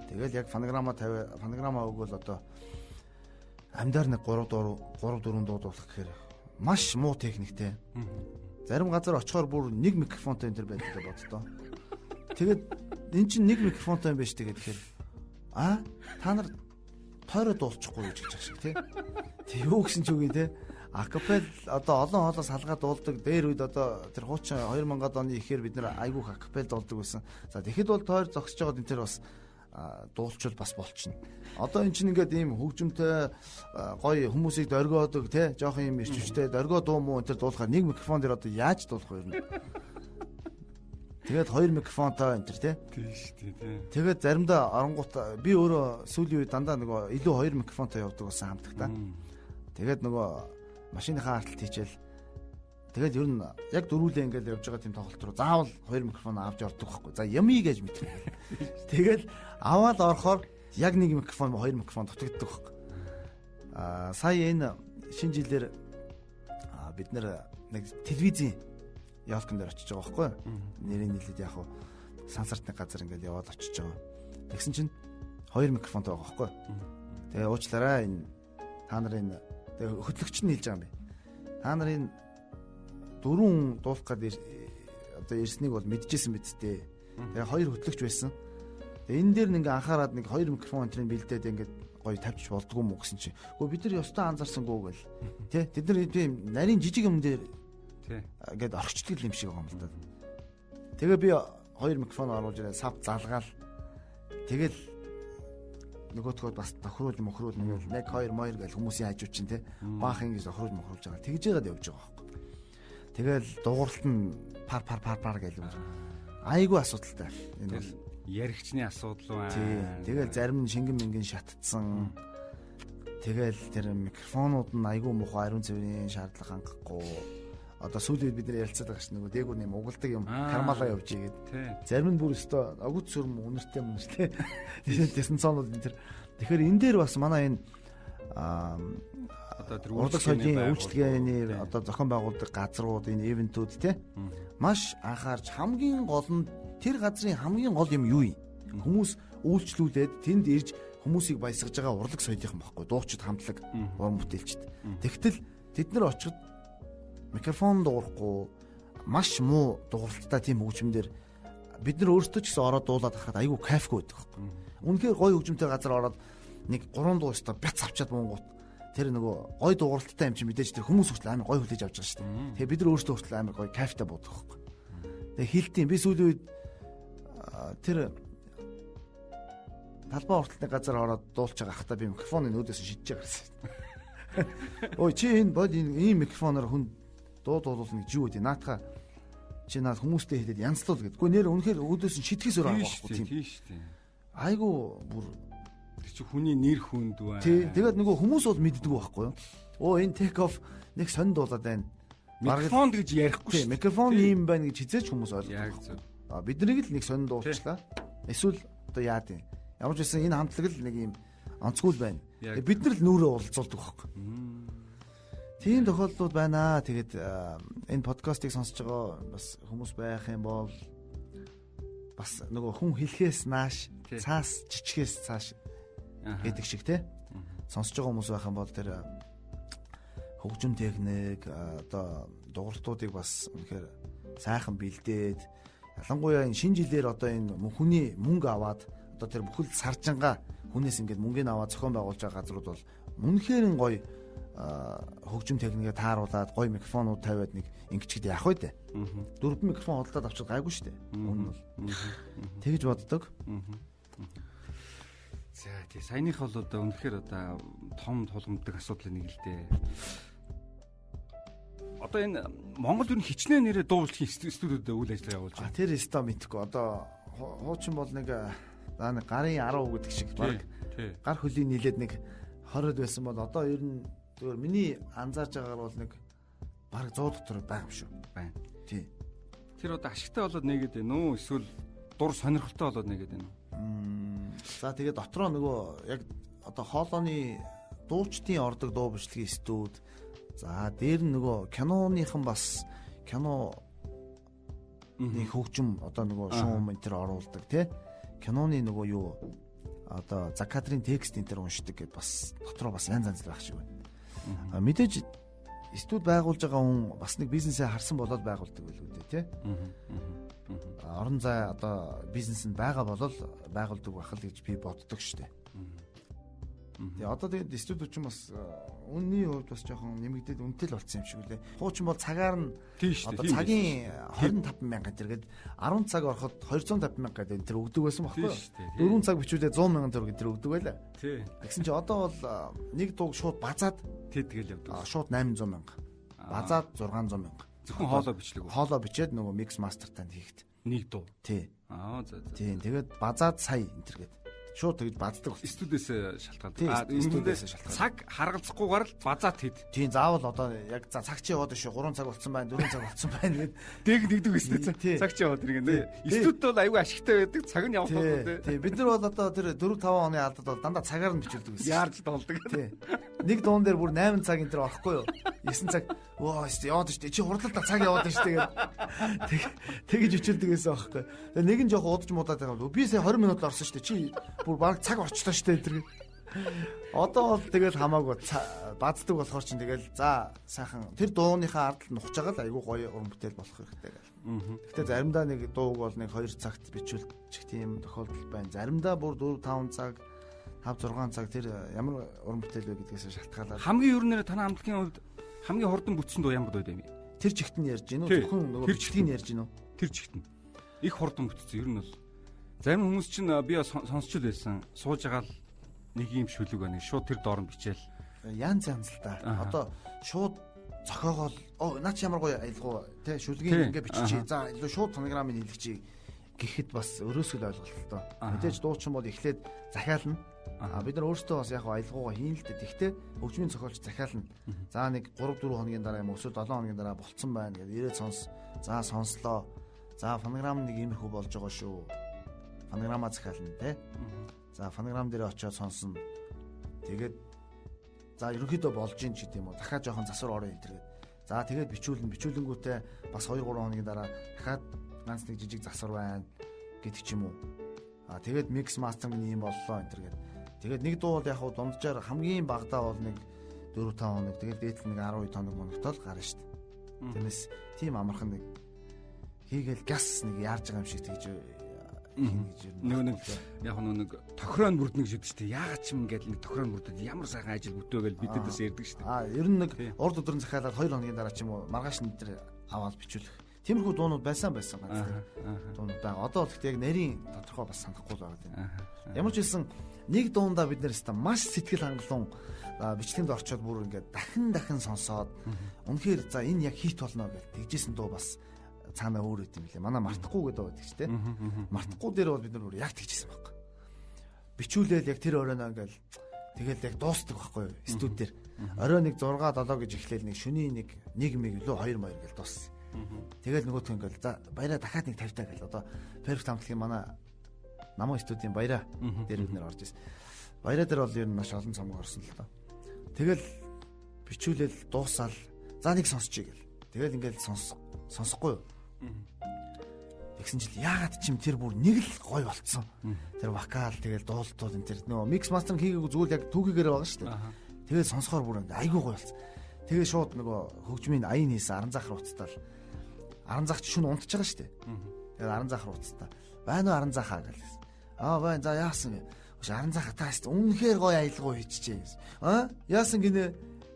Тэгэл яг фонограма өгвөл одоо амьдаар нэг 3 4 дуулах гэхээр маш муу техниктэй. Зарим газар очихоор бүр нэг микрофонтой энэ төр байдаг гэж боддоо. Тэгээд эн чинь нэг микрофонтой юм байна шүү дээ гэхээр та нар тойроо дуулчихгүй гэж хэлж шиг тий. Тэг юу гэсэн ч үгүй тий. Акапел одоо олон хоолоос салгаад дуулдаг. Дээр үед одоо тэр хуучин 2000-ад оны ихээр бид нэр айгүйх акапел дуулдаг байсан. За тэгэхэд бол тойр зогсож байгаад энэ тэр бас дуулчвал бас болчихно. Одоо эн чинь ингээд ийм хөгжимтэй гоё хүмүүсийг дөргөөдөг тий жоох юм ирчвчтэй дөргөө дуу муу энэ тэр дуулахаар нэг микрофон дээр одоо яаж дуулах вэ? Тэгээд 2 микрофонтой энэ тэр тий. Тийм шүү дээ тий. Тэгээд заримдаа оронгууд би өөрөө сүүлийн үед дандаа нөгөө илүү 2 микрофонтой явдаг болсон хамтагтаа. Тэгээд нөгөө машиныхаа арталт хийчихэл тэгээд ер нь яг дөрүүлээ ингээл явж байгаа тийм тоглолт руу заавал 2 микрофон авч ордог байхгүй. За ямий гэж мэдээ. Тэгэл аваад орохоор яг нэг микрофон 2 микрофон дутагддаг байхгүй. Сая энэ шинэ жилээр бид нэг телевизийн явуулкан дээр очиж байгаа байхгүй. Нэрийн нийлээд яг хуу сансартны газар ингээл яваад очиж байгаа. Тэгсэн чинь 2 микрофонтой байгаа байхгүй. Тэгээ уучлаарай энэ та нарын тэгээ хөтлөгч нь хэлж байгаа юм бэ. Та нарын 4 дуулах гээд одоо ирснийг бол мэдчихсэн биз дээ. Тэгээ 2 хөтлөгч байсан. Тэгээ энэ дээр нэг анхаарад нэг 2 микрофон энтрийг бэлдээд ингээд гоё тавьчих болдгоо юм уу гэсэн чинь. Гэхдээ бид нар ёстой анзаарсангүй гэл. Тэ тэд нар тийм нарийн жижиг юм дээр ингээд орчдөг юм шиг байгаа юм л да. Тэгээ би 2 микрофон оруулж ирээ сав залгаал. Тэгэл нөгөөдгөө бас тохируулж нэг 1 2 моёр гэл хүмүүсийн хажууд чинь те баах ингэж тохируулж байгаа. Тэгж яагаад явж байгаа байхгүй. Тэгэл дууралт нь пар гэл юм. Айгүй асуудалтай. Энэ бол яригчны асуудал байна. Тэгэл зарим нь шингэн мингэн шатцсан. Тэгэл тэр микрофонууд нь айгүй муухай ариун цэврийн шаардлага хангахгүй. Одоо сүүлийн бид нар ярилцаад байгаа ш нэг дээгүүр нэм угалдаг юм кармалаа явж игээд. Зарим нь бүр өстой агуут сүрм үнэртэй юм шүү дээ. Тэсэн цаанууд энэ тэр. Тэгэхээр энэ дээр бас манай энэ одоо тэр урлагийн соёлын үйлчлэгээний одоо зохион байгуулдаг газрууд энэ ивентүүд те маш анхаарч хамгийн гол нь тэр газрын хамгийн гол юм юу юм? Хүмүүс үйлчлүүлээд тэнд ирж хүмүүсийг баясгаж байгаа урлаг соёлынхан байхгүй дуучид хамтлаг уран бүтээлчд. Тэгтэл тэд нар очиход микрофон дуурахгүй маш муу дууралттай тийм хөгжмөндөр бид нар өөрсдөө ч гэсэн ороод дуулаад ахад айгүй кайфгүй байдаг байхгүй. Үнэхээр гоё хөгжмөнтэй газар ороод нэг 3 дуу өстө бяц авчаад муунгут тэр нөгөө гой дууралттай юм чи мэдээж тэр хүмүүс хүртэл амар гой хүлээж авч байгаа шүү дээ. Тэгээ бид нар өөрсдөө хүртэл амар гой кайфтай буудах байхгүй. Тэгээ хилтийн би сүүлийн үед тэр талбай урталтны газар ороод дуулж байгаа ахта би микрофоныг өөдөөс шидэж байгаа гэсэн. Ой чи энэ бол ийм микрофоноор хүн дуу дуулуулна гэж юу гэдэг наатаха чи наад хүмүүстэй хэлээд янзлуул гэдэг. Гэхдээ нэр үнэхээр өөдөөс шитгэс өөр байгаа байхгүй тийм. Тийм шүү дээ. Айгу бүр тэр чи хүний нэр хүнд бай. Тий. Тэгээд нөгөө хүмүүс бол мэддэг байхгүй юу? Оо энэ take off нэг сонд болоод байна. Микрофон гэж ярихгүй шүү. Микрофон ийм байна гэж хизээч хүмүүс Яг ойлгохгүй. зөв. Биднийг л нэг сонд дуулчлаа. Эсвэл одоо яа гэв. Ямар ч байсан энэ хамтлаг л нэг юм онцгой байна. Бид нар л нүүрээ уулзуулдаг байхгүй. Тийм тохиолдлууд байна. Тэгээд энэ подкастыг сонсож байгаа бас хүмүүс байх юм бол бас нөгөө хүн хэлхээс нааш цаас жичгээс цааш гэдэг шиг те сонсож байгаа хүмүүс байх юм бол тэр хөгжим техник одоо дугуйлтуудыг бас үнэхээр сайхан бэлдээд ялангуяа энэ шинэ жилээр одоо энэ хүний мөнгө аваад одоо тэр бүхэл саржанга хүнээс ингээд мөнгөний аваад зохион байгуулж байгаа газрууд бол үнэхээр гоё хөгжим техникээ тааруулаад гоё микрофонууд тавиад нэг ингэчихэд явах үү дээ. 4 микрофон худалдаад авчиж гайгүй шүү дээ. Үнэн бол. Тэгж боддог. За тий саяных бол одоо үнэхээр одоо том тулгамддаг асуудал нэг л дээ. Одоо энэ Монгол ер нь хичнээн нэрээ дуулахын студиуд үйл ажиллагаа явуулж байна. Тэр өстой мэдгүй. Одоо хуучин бол нэг нэг гарын 10 гэдэг шиг баг гар хөлийн нийлээд нэг 20-д байсан бол одоо ер нь зөвөр миний анзаарж байгаагаар бол нэг баг 100 дотор байгаа юм шүү. Байна. Тий. Тэр одоо ашигтай болоод нэгэд байна уу? Эсвэл дур сонирхолтой болоод нэгэд байна уу? За тэгээ дотроо нөгөө яг одоо хоолойны дуучдын ордог дуу бичлэгийн студ. За дээр нь нөгөө киноныхан бас кино нэг хөгжим одоо нөгөө шуум энэ төр оруулдаг тий. Киноны нөгөө юу одоо за кадрын текст энэ төр уншдаг гэдээ бас дотроо бас янз янз байх шиг байна. Мэдээж студ байгуулж байгаа хүн бас нэг бизнесээ харсан болоод байгуулдаг байлгүй дээ тий. Орон зай одоо бизнес нь байгаа болол байгуулдаг байх л гэж би боддог штэ. Тэгээ одоо тэгээд студиуч юм бас үнний хувьд бас жоохон нэмэгдээд үнэтэй л болсон юм шиг үлээ. Хуучин бол цагаар нь одоо цагийн 25,000 гэдэг 10 цаг ороход 250,000 гэдэг энэ төр өгдөг байсан байхгүй юу? 4 цаг бичүүлээ 100,000 төгрөг энэ өгдөг байлаа. Тий. Тэгсэн чинь одоо бол нэг дууг шууд базаад тэгэл явдаг. Шууд 800,000. Базаад 600,000. Зөвхөн хоолой бичлэг. Хоолой бичээд нөгөө микс мастертанд хийхэд. Нэг дуу. Тий. За. Тийм. Тэгээд базаад сая энэ төр гэдэг. Шууд тэгж баздаг болсон. Студиэс шалтгаалдаг. Студиэс шалтгаалдаг. Цаг харгалзахгүйгээр л базаат хэд. Тийм заавал одоо яг за цаг чи яваад шүү 3 цаг болцсон байна 4 цаг болцсон байна гэд дэг нэгдэг өстэй цаг чи яваад иргэн. Студид бол аюу ашигтай байдаг. Цаг нь явах болоо тийм бид нар бол одоо тэр 4 5 оны алдад бол дандаа цагаар нь бичүүлдэг гэсэн. Яарж болдог. Тийм. Нэг дуун дээр бүр 8 цаг энэ төр орохгүй юу? 9 цаг. Оо өстэй яваад штэ. Чи хурдталта цаг яваад штэ гэд. Тэгэж бичүүлдэг гэсэн аахгүй. Тэгээ нэг нь жоох удаж муудаад байгаа. Би сая 20 минут л орсон штэ. Чи бүр баг цаг орчлоо штэ энэ. Одоо бол тэгэл хамаагүй баздаг болохоор чинь тэгэл за сайхан тэр дууныхаа ардл нухаж байгаа л айгүй гоё уран бүтээл болох хэрэгтэй гэл. Гэхдээ заримдаа нэг дууг бол нэг 2 цагт бичүүлчих тийм тохиолдол байна. Заримдаа бүр 4 5 цаг 5 6 цаг тэр ямар уран бүтээл вэ гэдгээс шалтгаалаад хамгийн ер нь танай хамтлагийн хувьд хамгийн хурдан бүтсэн дуу ямар дуу вэ? Тэр чигт нь ярьж гинөө зөвхөн нөгөө чигтийг нь ярьж гинөө. Тэр чигт нь их хурдан бүтсэн ер нь бол зарим хүмүүс чинь би сонсч л байсан сууж байгаа л нэг юм шүлэг байна. Шууд тэр доорн бичээл. Янз янз л да. Одоо шууд зохиогоол наач ямар гоё аялгуу тий шүлгийн ингээ биччихье. За илүү шууд фонограмыг нийлгэчий гэхэд бас өрөөсгөл ойлголттой. Мэдээж дуучин бол эхлээд захиална. Бид нар өөрсдөө бас яг аялгуугаа хийн л дээ. Тэгтээ хөгжмийн зохиолч захиална. За нэг 3 4 хоногийн дараа юм эсвэл 7 хоногийн дараа болцсон байна гэдэг ирээд сонс. За сонслоо. За фонограм нэг иймэрхүү болж байгаа шүү. Фонограмаа захиална тий. За фонограм дээр очиод сонсно. Тэгээд за ерөнхийдөө болж ийн ч гэдэг юм уу. Дахиад жоохон засвар орё энэ тэргээд. За тэгээд бичүүлэнгүүтээ бас 2 3 хоногийн дараа дахиад ганц нэг жижиг засвар байна гэдэг ч юм уу. Тэгээд микс мастеринг юм боллоо энэ тэргээд. Тэгээд нэг дуу бол яг хуу дунджаар хамгийн багадаа бол нэг 4 5 хоног. Тэгээд дээдлэл нэг 12 хоног моногтол гарна шүү дээ. Тиймээс тийм амархан нэг хийгээл газ нэг яарж байгаа юм шиг тэгж нэг яг нэг тохироо бүрднэ гэж хэлдэг шүү дээ. Яагаад ч юм ингээд нэг тохироо бүрдэд ямар сайхан ажил бүтөө гэж бидэдээс ярьдаг шүү дээ. Ер нь нэг урд өдрөн захиалаад 2 хоногийн дараа ч юм уу маргааш нэтэр аваад бичүүлэх. Тиймэрхүү дуунууд байсан ганц. Дуунууд байгаа. Одоо бол гэхдээ яг нарийн тодорхой бас санахгүй л байгаа юм. Ямар ч хэлсэн нэг дуундаа бид нэр маш сэтгэл хангалуун бичлэгэнд орчоод бүр ингээд дахин сонсоод үнэхээр за энэ яг хит болно гэж тэгжсэн дуу бас цаанаа өөр үт юм лээ. Манай мартахгүй гэдэг байдаг ч тийм. Мартахгүй дээр бол бид нар яг тэгжсэн байхгүй. Бичүүлээл яг тэр оройноо ингээл тэгэл яг дуустдаг байхгүй юу студ дээр. Орой нэг 6 7 гэж эхлээл нэг шөнийн нэг 1 мэг лөө 2 маяг гэл дууссан. Тэгэл нөгөөтгөө ингээл за баяраа дахиад нэг 50 таа гэл одоо перфект хамтлагийн манай намын студийн баяраа дээр бид нэр орж ирсэн. Баяраа дээр бол ер нь маш олон цомог орсон л доо. Тэгэл бичүүлэл дуусаал за нэг сонсчих гэл. Тэгэл ингээл сонсохгүй юу. Тэгсэн чил яагаад ч юм тэр бүр нэг л гой болцсон. Тэр вокал тэгэл дуултууд энэ тэр нөгөө микс мастер хийгээгүй зүгээр яг түүхийгээр байгаа шүү дээ. Тэгээд сонсохоор бүр ингээ айгүй гой болцсон. Тэгээд шууд нөгөө хөгжмийн аян хийсэн аран заах руу уцтаал. Аран заах шүн унтж байгаа шүү дээ. Тэгээд аран заах руу уцтаа. Байна уу аран заахаа гэлээс. Байна за яасан гэ. Аран заахаа та хэвээр үнэхээр гой аялгау хийчихжээ гэсэн. Яасан гинэ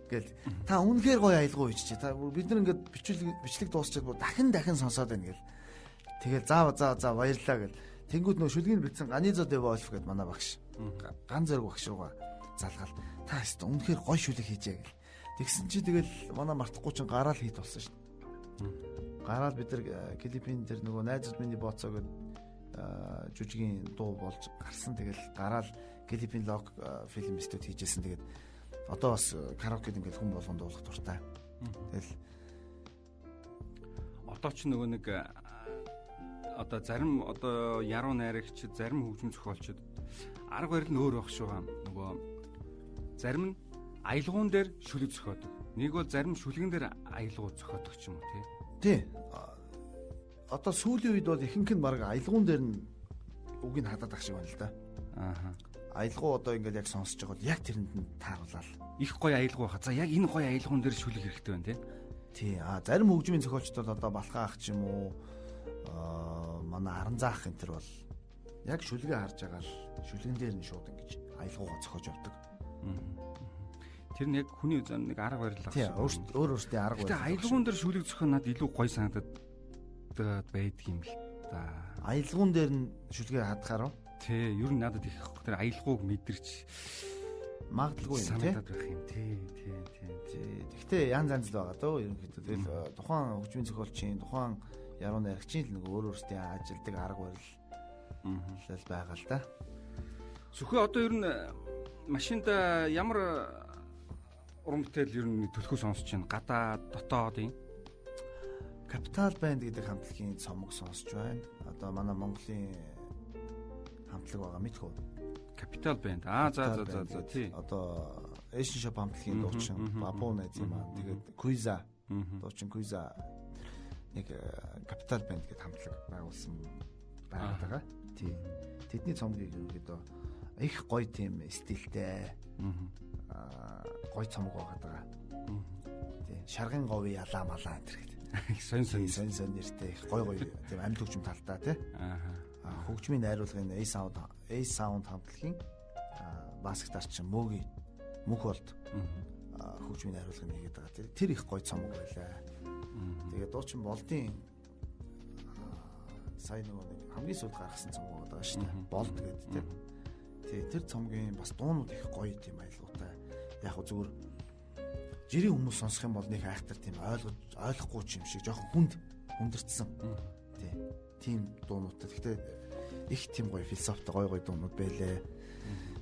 гэл та үнэхээр гой аялгау хийчихжээ. Та бид нар ингээд бичлэг дуусчаад бүр дахин сонсоод байна гэл. Тэгэл за баярлаа гэл. Тэнгүүд нөө шүлгийг битсэн Ганизо Дэво Ольф гэд манай багш. Ган зэрэг багш руугаа залгаал. Та хэвээр үнэхээр гой шүлэг хийжээ гэл. Тэгсэн чи тэгэл манай мартахгүй чин гараал хийд болсон шин. Гараал бид нар клипийн дээр нөгөө найзууд миний бооцоо гэд жүжигийн дуу болж гарсан. Тэгэл гараал клипийн лог фильм студ хийжсэн. Тэгээд одоо бас караокед ингээд хүн болгонд дуулах дуртай. Тэгэл одоо ч нөгөө нэг одоо зарим одоо яруу найрагч зарим хөгжим зохиолчд арга барил нь өөр байх шүү га. Нөгөө зарим нь аялгуун дээр шүлэг зохиодог. Нэг бол зарим шүлгэн дээр аялгуу зохиодог ч юм уу тий. Одоо сүүлийн үед бол ихэнх нь баг аялгуун дээр нь үгийг хадаад ах шиг байна л да. Аялгуу одоо ингээл яг сонсож байгаа бол яг тэрэнд нь тааруулаад их гоё аялгуу хаа. За яг энэ гоё аялгуун дээр шүлэг хэрэгтэй байна тий. Зарим хөгжмийн зохиолчдод одоо балхаа ах ч юм уу манай аран заах энэ төр бол яг шүлгээ харж байгаа л шүлгэн дээр нь шууд ингэж аялгуугаа зохиож явдаг. Тэр нь яг хүний зам нэг арга барил аа. Өөрөөсөө арга барил. Гэтэ аялгуун дээр шүлэг зохио надад илүү гоё санагдаад байдаг юм л да. Аялгуун дээр нь шүлгээ хадахаар тий, ер нь надад их тэр аялгууг мэдэрч магадгүй юм санагдаад байх юм тий. Гэхдээ янз л байгаа дөө ерөнхийдөө тэгэл тухайн хөгжмийн зохиолчийн тухайн яруу найрагчийн л нэг өөрөөсөө ажилдаг арга барил л байгаа л да. Сүхээ одоо ер нь машинд ямар уран бүтээл ер нь төлхөө сонсож байна? Гадаа, дотоод юм. Капитал банд гэдэг хамтлагийн цомог сонсож байна. Одоо манай Монголын хамтлаг байгаа мэдхүү. Капитал банд. За тий. Одоо Asian Shop хамтлагийн дуучин Бабу найз юм аа. Тэгээд Kuiza дуучин Kuiza нэг капитал банд гэдэг хамтлаг байгуулсан байгаа. Тий. Тэдний цомгийг ерөөдөө их гоё тийм стилтэй. Гоё цомог байгаа. Тий. Шарган говь ялаа малаа энэ гэдэг. Сонь нэртэй их гоё тийм амьд хөгжим талтай тий. Хөгжмийн найруулгын A Sound хамтлагийн бас гитарчин мөг болд хөгжмийн найруулгыг хийгээд байгаа. Тэр их гоё цомог байлаа. Тэгээд дуучин болдын сайн нэг хамгийн сүүлд гаргасан цомог байгаа шүү дээ. Болд гэдэг тий. Тэр цомгийн бас дуунууд их гоё тийм аялгаутай. Яг хөө зүгээр жирийн хүмүүс сонсох юм бол нэг айхтар тийм ойлгохгүй юм шиг жоохон хүндэрсэн. Тий. Тийм дуунуудтай. Гэхдээ их тийм гоё философитой гоё дуунууд байлээ.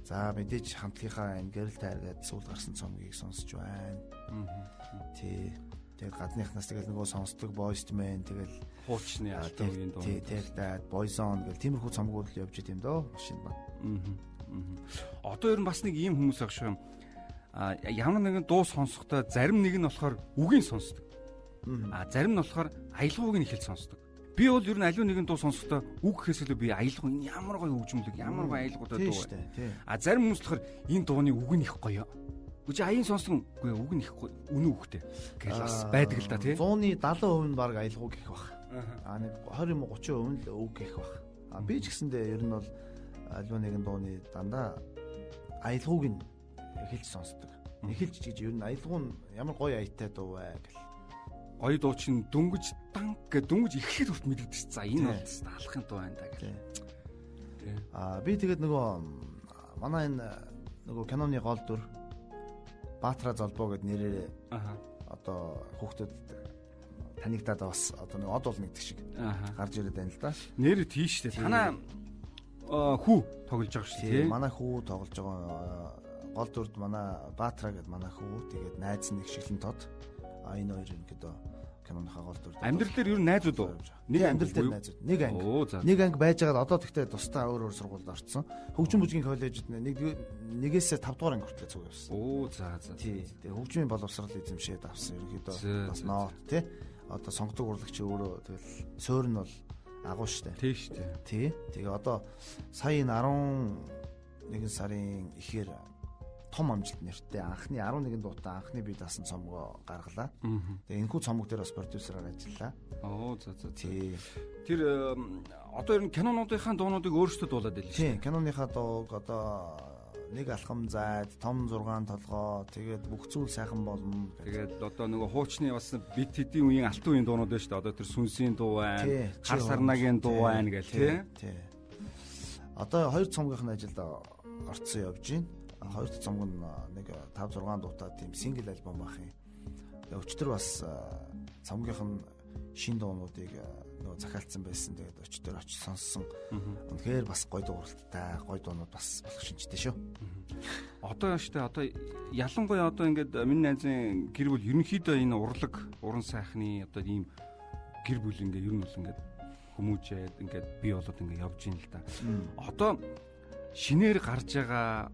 За мэдээж хамтлагийнхаа энэ гэрэл тайргаад сүүлд гарсан цомгийг сонсож байна. Тий. Тэгээд гадныхнаас тэгэл нөгөө сонсдог Boyz II Men тэгэл хуучны альбомын дуу. Тий, тэгээд Boyzone гэл тиймэрхүү цомгууд л явж идэм дөө машин ба. Одоо ер нь бас нэг ийм хүмүүс ах шиг юм. Ямар нэгэн дуу сонсохдоо зарим нэг нь болохоор үгийг сонсдог. Зарим нь болохоор аялгауг нь их л сонсдог. Би бол ер нь аливаа нэгэн дуу сонсохдоо үг гэхээс илүү би аялгау энэ ямар гоё хөгжмөлөг, ямар гоё аялгаутай дуу вэ? Зарим хүмүүс болохоор энэ дууны үг нь их гоё. Үгүй аян сонссон үгүй үг нь их үнэн үгтэй гэж бас байдаг л да тий. 100-ны 70% нь баг аялгау гэх бах. Нэг 20 30% нь л үг гэх бах. Би ч гэсэндээ ер нь бол альва нэгэн дууны дандаа аялгауг нь эхэлж сонсдог. Эхэлж гэж ер нь аялгау нь ямар гоё аятай дуу вэ гэл. Гоё дуу чинь дөнгөж данг гэж дөнгөж ихэхэд хүрт мэдэгдэж за энэ бол алахын дуу байна да гэл. Би тэгээд нөгөө манай энэ нөгөө киноны гол дүр Баатара золбоо гэд нэрээр одоо хүүхдүүд танигдаад бас одоо нэг од бол нэгдэг шиг гарч ирээд байна л да. Нэр тийш дээ. Танаа хүү тоглож байгаа шүү дээ. Манай хүү тоглож байгаа гол дүрд манай Баатара гэд манай хүү тэгээд найз нэг шиглэн тод. Энэ хоёр ерөнхийдөө киноныхаа гол дүр. Амьдрал дээр ер нь найзууд уу? Нэг амьдрал дээр найзууд. Нэг анги. Нэг анги байжгаад одоо тэгтээ тусдаа өөр сургуульд орсон. Хөгжим бүжгийн коллежид нэгээс 5 дугаар анги хүртэл зүг явсан. Тий. Тэгээ хөгжмийн боловсрол эзэмшээд авсан ерөнхийдөө бас ноот тий. Одоо сонгодог урлагч өөрөө тэгэл суурь нь бол агуу штэ. Тий штэ. Тий. Тэгээ одоо сая энэ 11 сарын ихээр том амжилт нэртэй анхны 11 дуутаа анхны бие даасан цомгоо гаргалаа. Тэгээ энэхүү цомог дээр бас продюсераар ажиллаа. Тий. Тэр одоо ер нь кинонуудынхаа дуунуудыг өөрсдөө дуулаад байлаа шүү. Тий, киноныхаа дууг одоо нэг алхам зайд, том 6 толгоо, тэгээд бүх зүйл сайхан болно. Тэгээд одоо нөгөө хуучны бас бит хэдийн үеийн алтан үеийн дуунууд байна шүү дээ. Одоо тэр сүнсийн дуу байна, хар сарнагийн дуу байна гэл тий. Одоо 2 цомгийнхын ажилд орцсон явж байна. 2 цомог нь нэг 5 6 дуутай тийм сингл альбом байх юм. Тэгээ өчтөр бас цомгийнх нь шин дуунуудыг нөгөө захиалцсан байсан. Тэгээд өчтөр очиж сонссон. Үнэхээр бас гоё дууралттай, гоё дуунууд бас болох шинжтэй шүү. Одоо штэ одоо ялангуяа одоо ингээд миний найзын гэр бүл ерөнхийдөө энэ урлаг, уран сайхны одоо ийм гэр бүл ингээд ер нь бол ингээд хүмүүжээд ингээд бий болоод ингээд явж ийн л да. Одоо шинээр гарч байгаа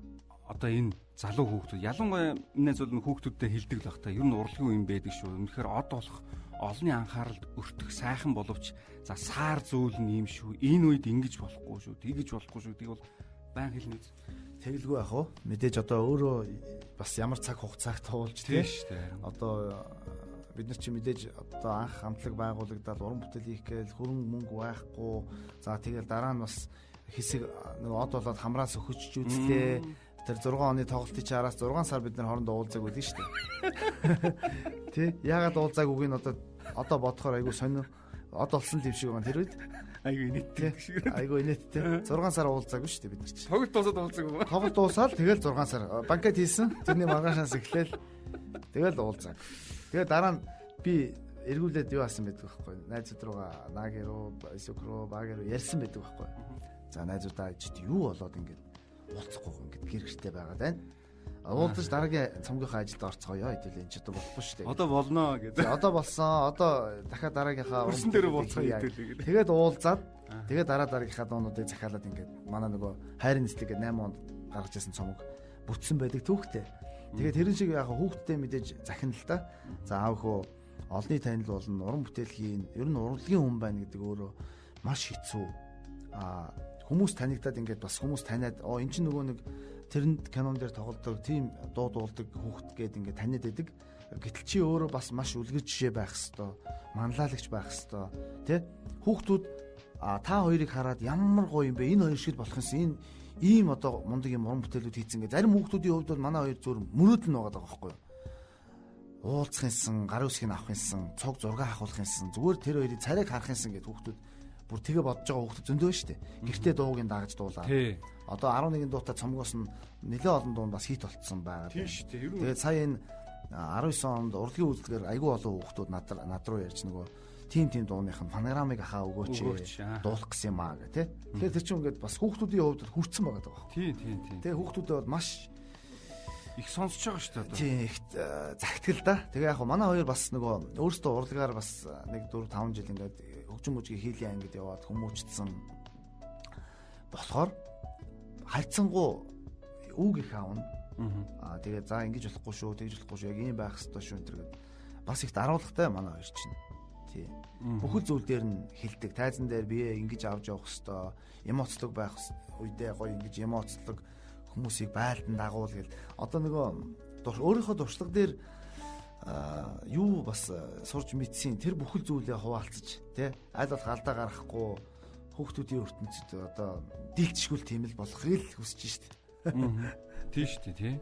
одоо энэ залуу хүүхдүүд ялангуяа энэ зүйл нь хүүхдүүдтэй хилдэг л бах та ер нь урлагийн юм байдаг шүү. Үнэхээр од болох олонний анхааралд өртөх сайхан боловч за саар зөөл нь юм шүү. Энэ үед ингэж болохгүй шүү. Тэгэж болохгүй шүү. Тийг бол байн хэлнэ. Тэгэлгүй ах уу. Мэдээж одоо өөрөө бас ямар цаг хугацааг туулж тийм шүү дээ. Одоо бид нар чи мэдээж одоо анх хамтлаг байгуулагдаад уран бүтээл хийх гээл хөрөнгө мөнгө байхгүй. За тэгэл дараа нь бас хэсэг нэг од болоод хамраас өхөж үзлээ. Тэр 6 оны тоглолтын чи араас 6 сар бид нар хоорондоо уулзаг байлаа шүү дээ. Тэ? Яагаад уулзаагүйг нь одоо бодохоор айгүй сонио. Од олсон юм шиг байгаа тэр үед. Айгүй инээдтэй шиг. Айгүй инээдтэй. 6 сар уулзаагүй шүү дээ бид нар чи. Тоглолт дуусаад уулзаагүй ба. Тоглолт дуусаад тэгэл 6 сар банкет хийсэн. Тэрний маргаашаас эхлээл тэгэл уулзааг. Тэгээ дараа нь би эргүүлээд юу асан байдаг байхгүй. Найзууд руугаа Наги руу, SUKHEE руу, Баги руу ярьсан байдаг байхгүй. За найзуудаа чи юу болоод ингэж уулзахгүй ингээд гэр гэртэй байгаад байна. Уулзаж дараагийн цомгийнхаа ажилд орцгоё хэдүүлээ энэ ч одоо болохгүй шүү дээ. Одоо болно гэдэг. Одоо болсон. Одоо дахиад дараагийнхаа өрсөн дээр уулзах хэдүүлээ гэдэг. Тэгээд уулзаад тэгээд дараагийнхаа дуунуудыг захиалаад ингээд манай нөгөө хайрын нэслэг гэдэг 8 онд гаргаж ирсэн цомог бүтсэн байдаг түүхтэй. Тэгээд тэрэн шиг яг хүүхдтэй мэдээж захин л та. За аав хөө олны танил болно, уран бүтээл хийн, ер нь урлагийн хүн байна гэдэг өөрөө маш хэцүү. Хүмүүс танигдаад ингээд бас хүмүүс таниад эн чинь нөгөө нэг тэрэнд кинон дээр тоглодог тийм дуу дуулдаг хүүхд гээд ингээд таниад байдаг. Гэтэл чи өөрөө бас маш үлгэр жишээ байх хэвээр, манлайлагч байх хэвээр, тий? Хүүхдүүд та хоёрыг хараад ямар гоё юм бэ? Энэ хоёр шиг болох юмсан. Энэ ийм одоо мундаг юм уран бүтээлүүд хийцэн гэ. Зарим хүүхдүүдийн хувьд бол манай хоёр зөв мөрөөдөл нь байгаа байхгүй юу? Уулзах юмсан, гар үсгийг авах юмсан, цог зураг авах юмсан. Зүгээр тэр хоёрыг царайг харах юмсан гэд хүүхдүүд бүр тэгээ бодож байгаа хүүхдүүд зөндөө шүү дээ. Гэртээ дуугийн дагаж дуулаа. Одоо 11 дуутай цомгоос нь нэлээд олон дуу бас хит болцсон байгаа. Тийм шүү дээ. Тэгээд сая энэ 19 онд урлагийн үйлдэлээр айгүй олон хүүхдүүд над руу ярьж нөгөө тим дууных нь панорамыг ахаа өгөөч дуулах гэсэн юм аа гэх тий. Тэгэхээр тэр чинь ингээд бас хүүхдүүдийн хувьд хүрцэн байгаа даа. Тийм. Тэгээ хүүхдүүдээ бол маш их сонсож байгаа шүү дээ. Тийм их загтгэл да. Тэгээ яг манай хоёр бас нөгөө өөрсдөө урлагаар бас нэг 4 5 жил ингээд хөгжим мужгийн хийлийн ангид яваад хүмүүжсэн болохоор хайцсангуу үг их аавна. Тэгээ за ингэж болохгүй шүү, тэгж болохгүй шүү, яг ийм байх хэрэгтэй шүү энэ гэдэг. Бас их даруулгатай манай хоёр чинь. Тий. Бүхэл зүйл дээр нь хилдэг. Тайзан дээр бие ингэж авч явах хэрэгтэй. Эмоцлог байх үедээ гоё ингэж эмоцлог хүмүүсийг байлдан дагуул гэл. Одоо нөгөө өөрийнхөө дуршлаг дээр юу бас сурж мэдсэн тэр бүхэл зүйлээ хуваалцаж тий аль болох алдаа гаргахгүй хүүхдүүдийн ертөнцид одоо дийлчгүүл тийм л болохыг л хүсэж штэ. Тийм штэ тий.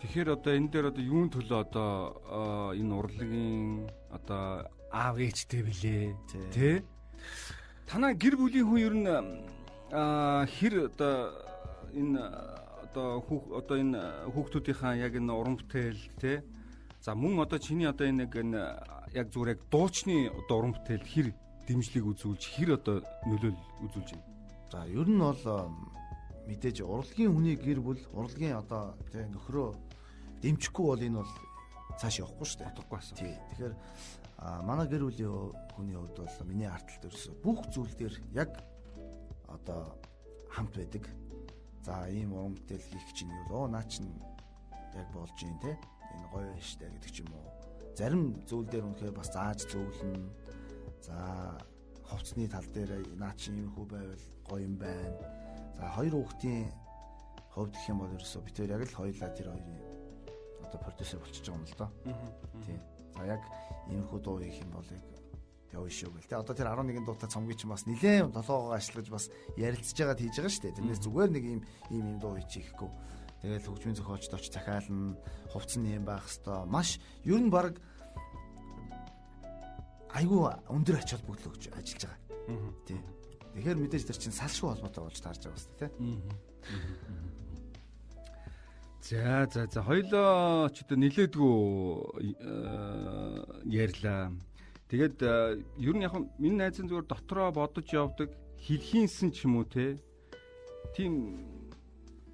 Тэгэхээр одоо энэ дээр одоо юун төлөө одоо энэ урлагийн одоо аав ээжтэй билээ тий. Танаа гэр бүлийн хүн ер нь хэр одоо энэ одоо энэ хүүхдүүдийнхаа яг энэ уран бүтээл тий. За мөн одоо чиний одоо энэ яг зүгээр яг дуучны одоо уран бүтээл хэр дэмжлэг үзүүлж хэр одоо нөлөөл үзүүлж байна. За ер нь бол мэдээж урлагийн хүний гэр бүл урлагийн одоо тий нөхрөө дэмжихгүй бол энэ бол цааш явахгүй шүү дээ. Утгагүй асуу. Тий. Тэгэхээр манай гэр бүлийн хүний хувьд бол миний арталт ерөөсө бүх зүйл дээр яг одоо хамт байдаг. За ийм уран бүтээл хийх чинь юу наа чин яг болж юм те. Энэ гоё байна штэ гэдэг ч юм уу. Зарим зүйл дээр үнэхээр бас зааж зөвлөн. За хувцсны тал дээр наа чин юм хүү байвал гоё юм байна. За хоёр хүүхдийн хувьд гэх юм бол ерөөсө бид хоёр яг л хоёулаа тэр хоёрын одоо продюсер болчихж байгаа юм л доо. Тийм. За яг иймэрхүү дуу хийх юм бол яг явна шүү гэл. Тэ одоо тэр 11 дуутай цомгийн чинь бас нилээн толгоогоо ашиглаж бас ярилцж байгаад хийж байгаа шүү дээ. Тэрнээс зүгээр нэг ийм дуу хийчихэхгүй. Тэгэл хөгжмийн зохиолчд очиж захиална, хувцсан юм байх хэвээр. Маш ер нь баг айгүй өндөр ач холбогдол өгч ажиллаж байгаа. Тийм. Тэгэхээр мэдээж тэр чинь салшгүй холбоотой болж таарж байгаа шүү дээ. За хоёлоо ч одоо нилээдгүү ярьлаа. Тэгээд ер нь яг миний найзын зүгээр дотроо бодож явдаг хэлхийнсэн ч юм уу те. Тийм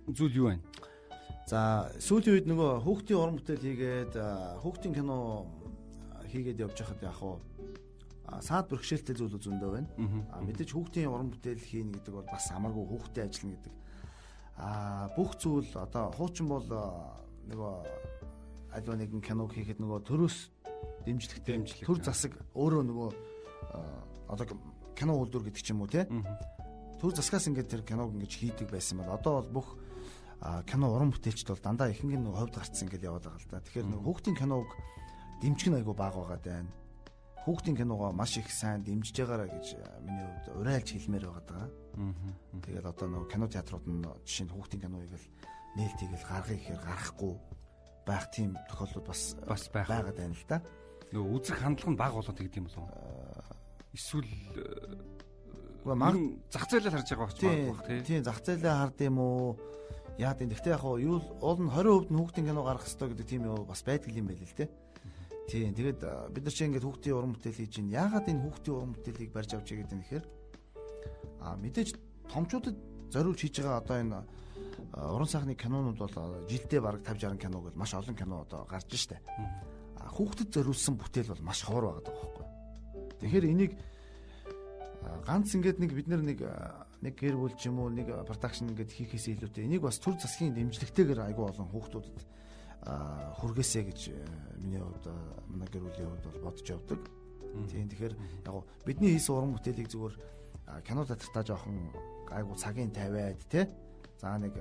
зүйл юу байна? За сүүлийн үед нөгөө хүүхдийн уран бүтээл хийгээд хүүхдийн кино хийгээд явж байхад яг хуу саад бэрхшээлтэй зүйл зөндөө байна. Мэдээж хүүхдийн уран бүтээл хийнэ гэдэг бол бас амаргүй хүүхдэд ажиллана гэдэг. Бүх зүйл одоо хуучин бол нөгөө альва нэгэн киног хийхэд нөгөө төрөөс дэмжлэгтэй төр засаг өөрөө нөгөө одоо кино үйлдвэр гэдэг ч юм уу те төр засгаас ингээд тэр киног ингэж хийдэг байсан бол одоо бол бүх кино уран бүтээлчд бол дандаа ихэнх нь ховд гарцсан ингээд яваад байгаа л да. Тэгэхээр нөгөө хүүхдийн киног дэмжих нь айгүй бага байгаа даа. Хүүхдийн киногоо маш их сайн дэмжиж байгаараа гэж миний хувьд урайлж хэлмээр байгаа. Тэгээд одоо нөгөө кино театрууд нь жишээ нь хүүхдийн киноыг л нээлтийг л гаргахыг ихээр гарахгүй байх тийм тохиолдол бас байгаад байна л да. Нөгөө үзэх хандлага нь бага болоод гэдэг юм болов. Эсвэл зах зээлээр харж байгаа байх тийм. Тийм зах зээлээр хард юм уу? Яа тийм. Гэхдээ яг юу уул нь 20% нь хүүхдийн кино гаргах хэрэгтэй гэдэг тийм юм бас байдаг юм байл л те. Тийм. Тэгээд бид нар чи ингээд хүүхдийн уран бүтээл хийж байна. Яагаад энэ хүүхдийн уран бүтээлийг барьж авч байгаа гэдэг нь ихээр мэдээж томчуудад зориулж хийж байгаа одоо энэ уран сайхны кинонууд бол жилдээ бараг 50-60 киног бол маш олон кино одоо гарч штэ. Хүүхдэд зориулсан бүтээл бол маш ховор байгаа байхгүй. Тэгэхээр энийг ганц ингээд нэг бид нэг гэр бүл ч юм уу нэг продакшн ингээд хийхээс илүүтэй энийг бас төр засгийн дэмжлэгтэйгээр айгүй олон хүүхдүүдэд хүргээсэй гэж миний хувьд манай гэр бүлийн хувьд бол бодож явдаг. Тийм тэгэхээр яг бидний хийсэн уран бүтээлийг зүгээр кино театртаа жоохон айгүй цагийн тавиад тий. За нэг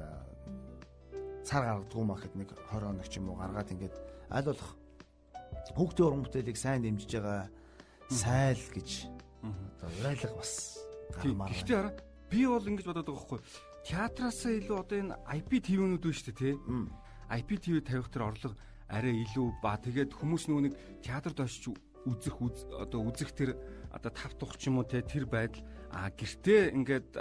цар гаргадгүй махад нэг 20 хоног ч юм уу гаргаад ингээд аль болох хүүхдийн уран бүтээлийг сайн дэмжиж байгаа сайл гэж одоо урайлга бас гармаар. Гэхдээ хараа би бол ингэж бодоод байгаа байхгүй. Театраасаа илүү одоо энэ IP TV-нүүд байна шүү дээ тий. IP TV тавих тэр орлого арай илүү ба тэгээд хүмүүс нөгөө нэг театрт очиж үзэх тэр одоо тав тух ч юм уу тэр байдал гэртээ ингээд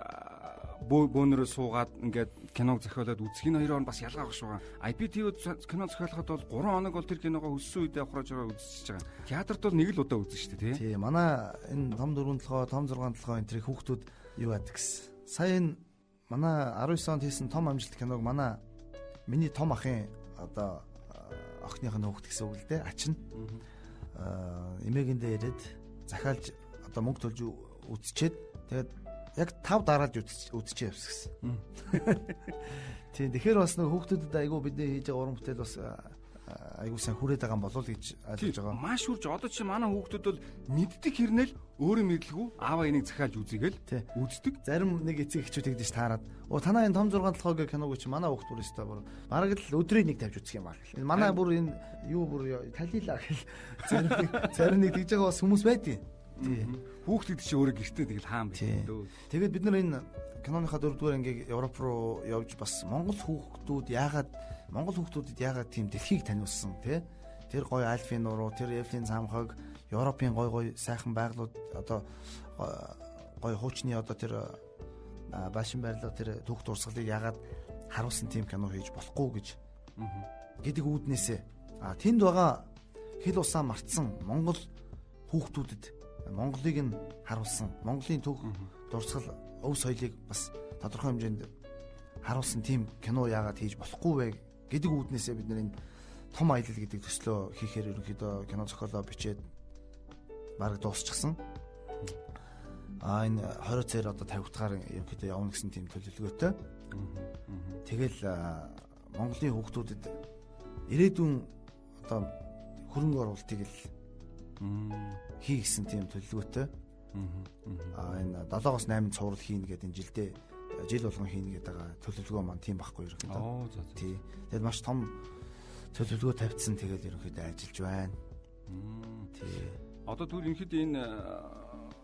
бөөнөрөө суугаад ингээд киног зохиолоод үзэх энэ хоёроор бас ялгаа багш байгаа. IP TV кино зохиолоход бол 3 хоног бол тэр киногоо өссөн үедээ авахраж байгаа үзчихэж байгаа. Театрт бол нэг л удаа үзэн шүү дээ тий. Манай энэ том 4 толгой, том 6 толгой энэ тэр хүүхдүүд юу яадаг гэсэн. Сая энэ манай 19 онд хийсэн том амжилт киног миний том ахын одоо охиных нь хүүхд гэсэн үг л дээ. Ач нь эмээгэндээ ирээд захиалж одоо мөнгө төлж үзчихэд тэгээд яг 5 дараалж үзчихээ явсан гэсэн. Тийм тэгэхээр бас нэг хүүхдүүдэд айгүй бидний хийж байгаа уран бүтээл бас айгүй сайн хүрээд байгаа юм болов уу гэж ойлгож байгаа. Маш хүрж одоо чи манай хүүхдүүд бол мэддэг хэрнээл өөрөө мэдлгүй ааваа энийг захиалж үзьгээл үздэг. Зарим нэг эцэг эхчүүд тэгдэж таарад танаа энэ том 6 толгойг киног чи манай хүүхд бүр өстой бүр бараг л өдрийн нэг тавьж үзэх юм аа. Энэ манай бүр энэ юу бүр талилаа гэл зарим нэг тэгж байгаа бас хүмүүс байдیں۔ Хүүхдүүд чи өөрөө гэртээ тэгэл хаан байх дөө. Тэгээд бид нар энэ киноныхаа 4-р ангийг Европ руу явж бас Монгол хүүхдүүдэд яагаад тийм дэлхийг таниулсан тий? Тэр гоё Альфийн нуруу, тэр Эвлийн замхаг, Европын гоё сайхан байгалууд одоо гоё хуучны одоо тэр башин байрлал тэр түүх дурсгалыг яагаад харуулсан тийм кино хийж болохгүй гэж гэдэг үүднээсээ тэнд байгаа хэл усаа мартсан Монгол хүүхдүүдэд Монголыг нь харуулсан Монголын түүх дурсгал өв соёлыг бас тодорхой хэмжээнд харуулсан тийм кино яагаад хийж болохгүй вэ гэдэг үүднээсээ бид нар энэ том аялал гэдэг төслөө хийхээр ерөнхийдөө кино зохиолоо бичээд бараг дуусчихсан. Энэ 20 цаар одоо 50 дахь ерөнхийдөө явна гэсэн тийм төлөвлөгөөтэй. Тэгэл Монголын хүүхдүүдэд ирээдүйн одоо хөрөнгө оруулалтыг л хий гэсэн тийм төлөвлөгөөтэй. Энэ 7-8 цуврал хийнэ гэдэг энэ жилдээ жил болгон хийнэ гэдэг төлөвлөгөө маань тийм байхгүй ерөнхийдөө. Тий. Тэгэл маш том төлөвлөгөө тавьдсан тэгэл ерөнхийдөө ажиллаж байна. Тий. Одоо түр ерөнхийдөө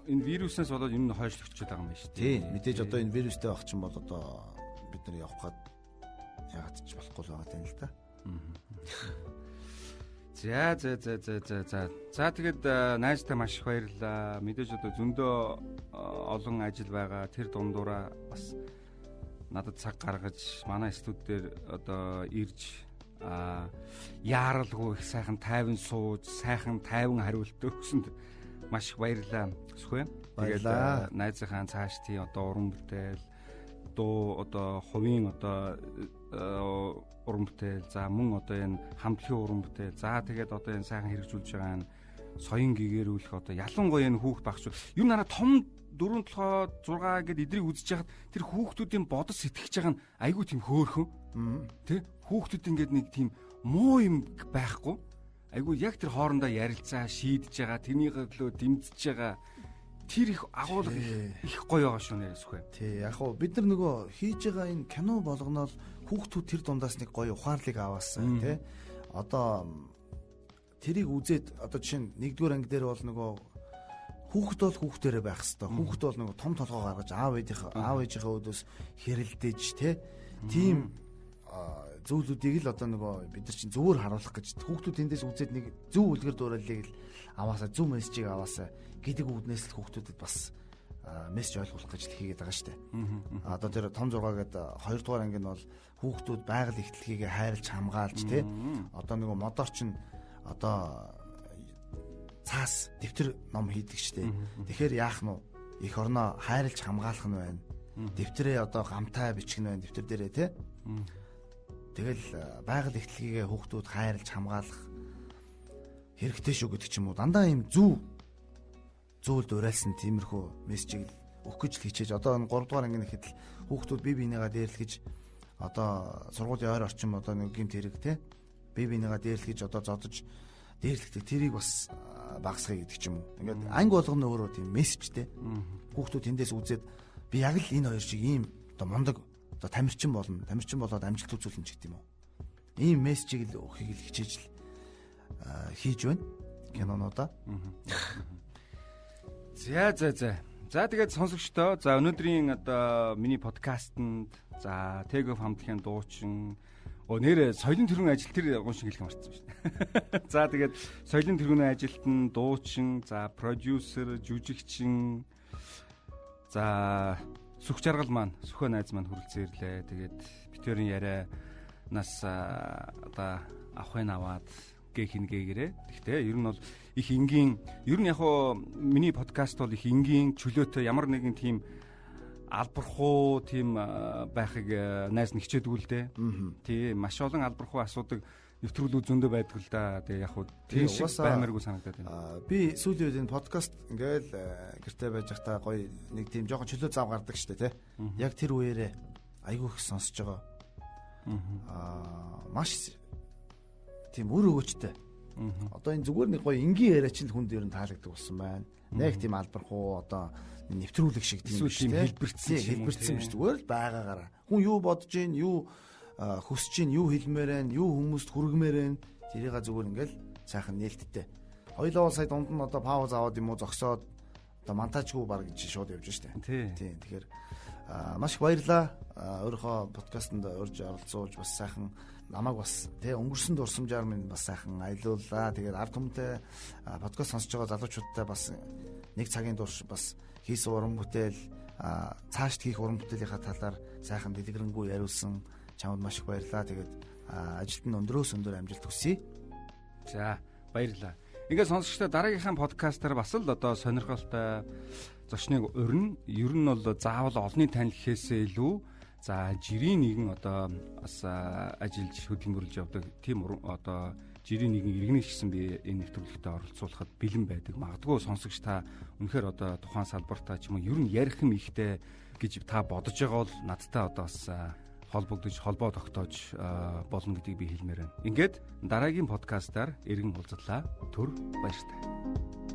энэ вируснаас болоод энэ хойшлогдчиход байгаа юм байна шүү дээ. Тий. Мэдээж одоо энэ вирустэй байх чинь бол одоо бид нар явах гээд яагаад ч болохгүй л байгаа юм л да. За тэгээд найзтай маш их баярлалаа. Мэдээж одоо зөндөө олон ажил байгаа. Тэр дундуура бас надад цаг гаргаж манай студ дээр одоо ирж яаралгүй их сайхан тайван сууж, сайхан тайван хариулт өгсөнд маш их баярлалаа. Сүхээ. Тэгээд найзынхаа цааш тий одоо уран бүтээл дуу одоо хувийн одоо уран бүтээл за мөн одоо энэ хамтлагийн уран бүтээл за тэгээд одоо энэ сайхан хэрэгжүүлж байгаа энэ соён гэгэрүүлэх одоо ялангуяа энэ хүүхд багчууд юу нараа том 4 7 6 гэд эдрийг үзэж хахад тэр хүүхдүүдийн бодос сэтгэж байгаа нь айгүй тийм хөөрхөн тий хүүхдүүд ингээд нэг тийм муу юм байхгүй айгүй яг тэр хоорондоо ярилцаа шийдэж байгаа тэрнийхээ төлөө дэмжиж байгаа тэр их агуулга их гоё байгаа шүү нэрээс үхэ. Тий яг хуу бид нар нөгөө хийж байгаа энэ кино болгоноол хүүхдүүд тэр дундаас нэг гоё ухаарлыг аваасан тий. Одоо тэрийг үзээд одоо жишээ нь 1-р анги дээр бол нөгөө хүүхэд бол хүүхдээрээ байх хэвээр. Хүүхэд бол нөгөө том толгой гаргаж аав ээжийнхээ өдөөс хэрэлдэж тий. Тийм зүйлүүдийг л одоо нөгөө бид нар чинь зөвөр харуулах гэж хүүхдүүд эндээс үзээд нэг зөв үлгэр дуурайлыг л аваасаа зөв мессежийг аваасаа гэдэг үүднээс л хүүхдүүдэд бас мессеж ойлгуулах гэж хийгээд байгаа шүү дээ. Одоо тэр том 6 гэдэг 2 дугаар анги нь бол хүүхдүүд байгаль ихтлэгийг хайрлж хамгаалж тий. Одоо нөгөө модоор чинь одоо цаас дэвтэр ном хийдэг шүү дээ. Тэгэхээр яах нь вэ? Эх орноо хайрлж хамгаалах нь байна. Дэвтрээ одоо гамтай бичих нь байна дэвтэр дээрээ тий. Тэгэл байгаль ихтлэгийг хүүхдүүд хайрлж хамгаалах хэрэгтэй шүү гэдэг ч юм уу. Дандаа ийм зүйлд уриалсан тиймэрхүү мессежийг өгөх гэж хичээж одоо 3 дугаар анги нэхэд хүүхдүүд бие биенийгаа дээрлэхэж одоо сургуулийн ойр орчим одоо нэг гэмт хэрэг те бие биенийгаа дээрлэхэж одоо зодож дээрлэхтэй тэрийг бас багасгая гэдэг ч юм уу. Ингээд анги болгоно өөрөө тийм мессежтэй. Хүүхдүүд тэндээс үзээд би яг л энэ хоёр шиг ийм одоо мундаг одоо тамирчин болоод амжилт үзүүлнэ ч гэдэг юм уу. Ийм мессежийг л өгөхийг л хичээж л хийж байна кинонуудаа. За тэгээд сонсогчдоо за өнөөдрийн одоо миний подкастэнд за Тэгэв хамтлагийн дуучин нэр соёлын төрийн ажил тэр гоншиг хэлэх марцсан шүү дээ. За тэгээд соёлын төрийн ажилтан дуучин за продюсер жүжигчин за сүх жаргал маань сүхөө найз маань хүрэлцэн ирлээ. Тэгээд битэрийн яриа нас одоо авахын аваад гэгэрээ. Гэхдээ ер нь бол их энгийн ер нь яг хоо миний подкаст бол их энгийн чөлөөтэй ямар нэгэн тийм албархуу тийм байхыг найз нь хичээдэг л дээ. Тий маш олон албархуу асуудаг нэвтрүүлүүд зөндөө байдаг л да. Тэгээ яг хуу тийм шиг баймаргүй санагдаад байна. Би сүүлийн үед энэ подкаст ингээл гэртээ байж захтаа гоё нэг тийм жоохон чөлөө зав гардаг штэ тий. Яг тэр үеэрээ айгүй их сонсож байгаа. Маш тийм өр өгөөчтэй. Одоо энэ зүгээр нэг гоё энгийн яриа чинь хүнд ер нь таалагддаг болсон байна. Нэг тийм албархуу одоо нэвтрүүлэг шиг тийм хэлбэрцсэн биш зүгээр л байгаагаараа. Хүн юу бодож гин, юу хүсэж гин, юу хэлмээр байна, юу хүмүүст хүргэмээр байна. Тэрийг зүгээр ингээл сайхан нээлттэй. Хоёлоо сая дунд нь одоо пауз аваад юм уу зогсоод одоо монтажгүй баг гэж шууд явж штэ. Тийм. Тэгэхээр маш их баярлалаа. Өөрийнхөө подкастт урьж оролцуулж бас сайхан намайг бас өнгөрсөн дурсамжаар минь бас сайхан аялууллаа. Тэгээд ард түмэнтэй подкаст сонсож байгаа залуучуудтай бас нэг цагийн турш бас хийсэн уран бүтээл цаашд хийх уран бүтээлийнхаа талаар сайхан дэлгэрэнгүй яриулсан чамд маш их баярлалаа. Тэгээд ажилд нь өндрөөс өндөр амжилт хүсье. За баярлалаа. Ингээд сонсогчдоо дараагийнхаа подкастаар бас л одоо сонирхолтой зочныг урина. Ер нь бол заавал олонний танил гэхээсээ илүү за жирийн нэгэн одоо бас ажиллаж хөдөлмөрлөж явдаг тийм одоо жирийн нэгэн иргэнийч гэсэн би энэ нэвтрүүлэгтээ оролцуулахад бэлэн байдаг. Магадгүй сонсогч та үнэхээр одоо тухайн салбартаа ч юм уу ер нь ярих юм ихтэй гэж та бодож байгаа бол надтай одоо бас холбогдож холбоо тогтоож болно гэдгийг би хэлмээр байна. Ингээд дараагийн подкастаар иргэн уулзлаа. Түр баяртай.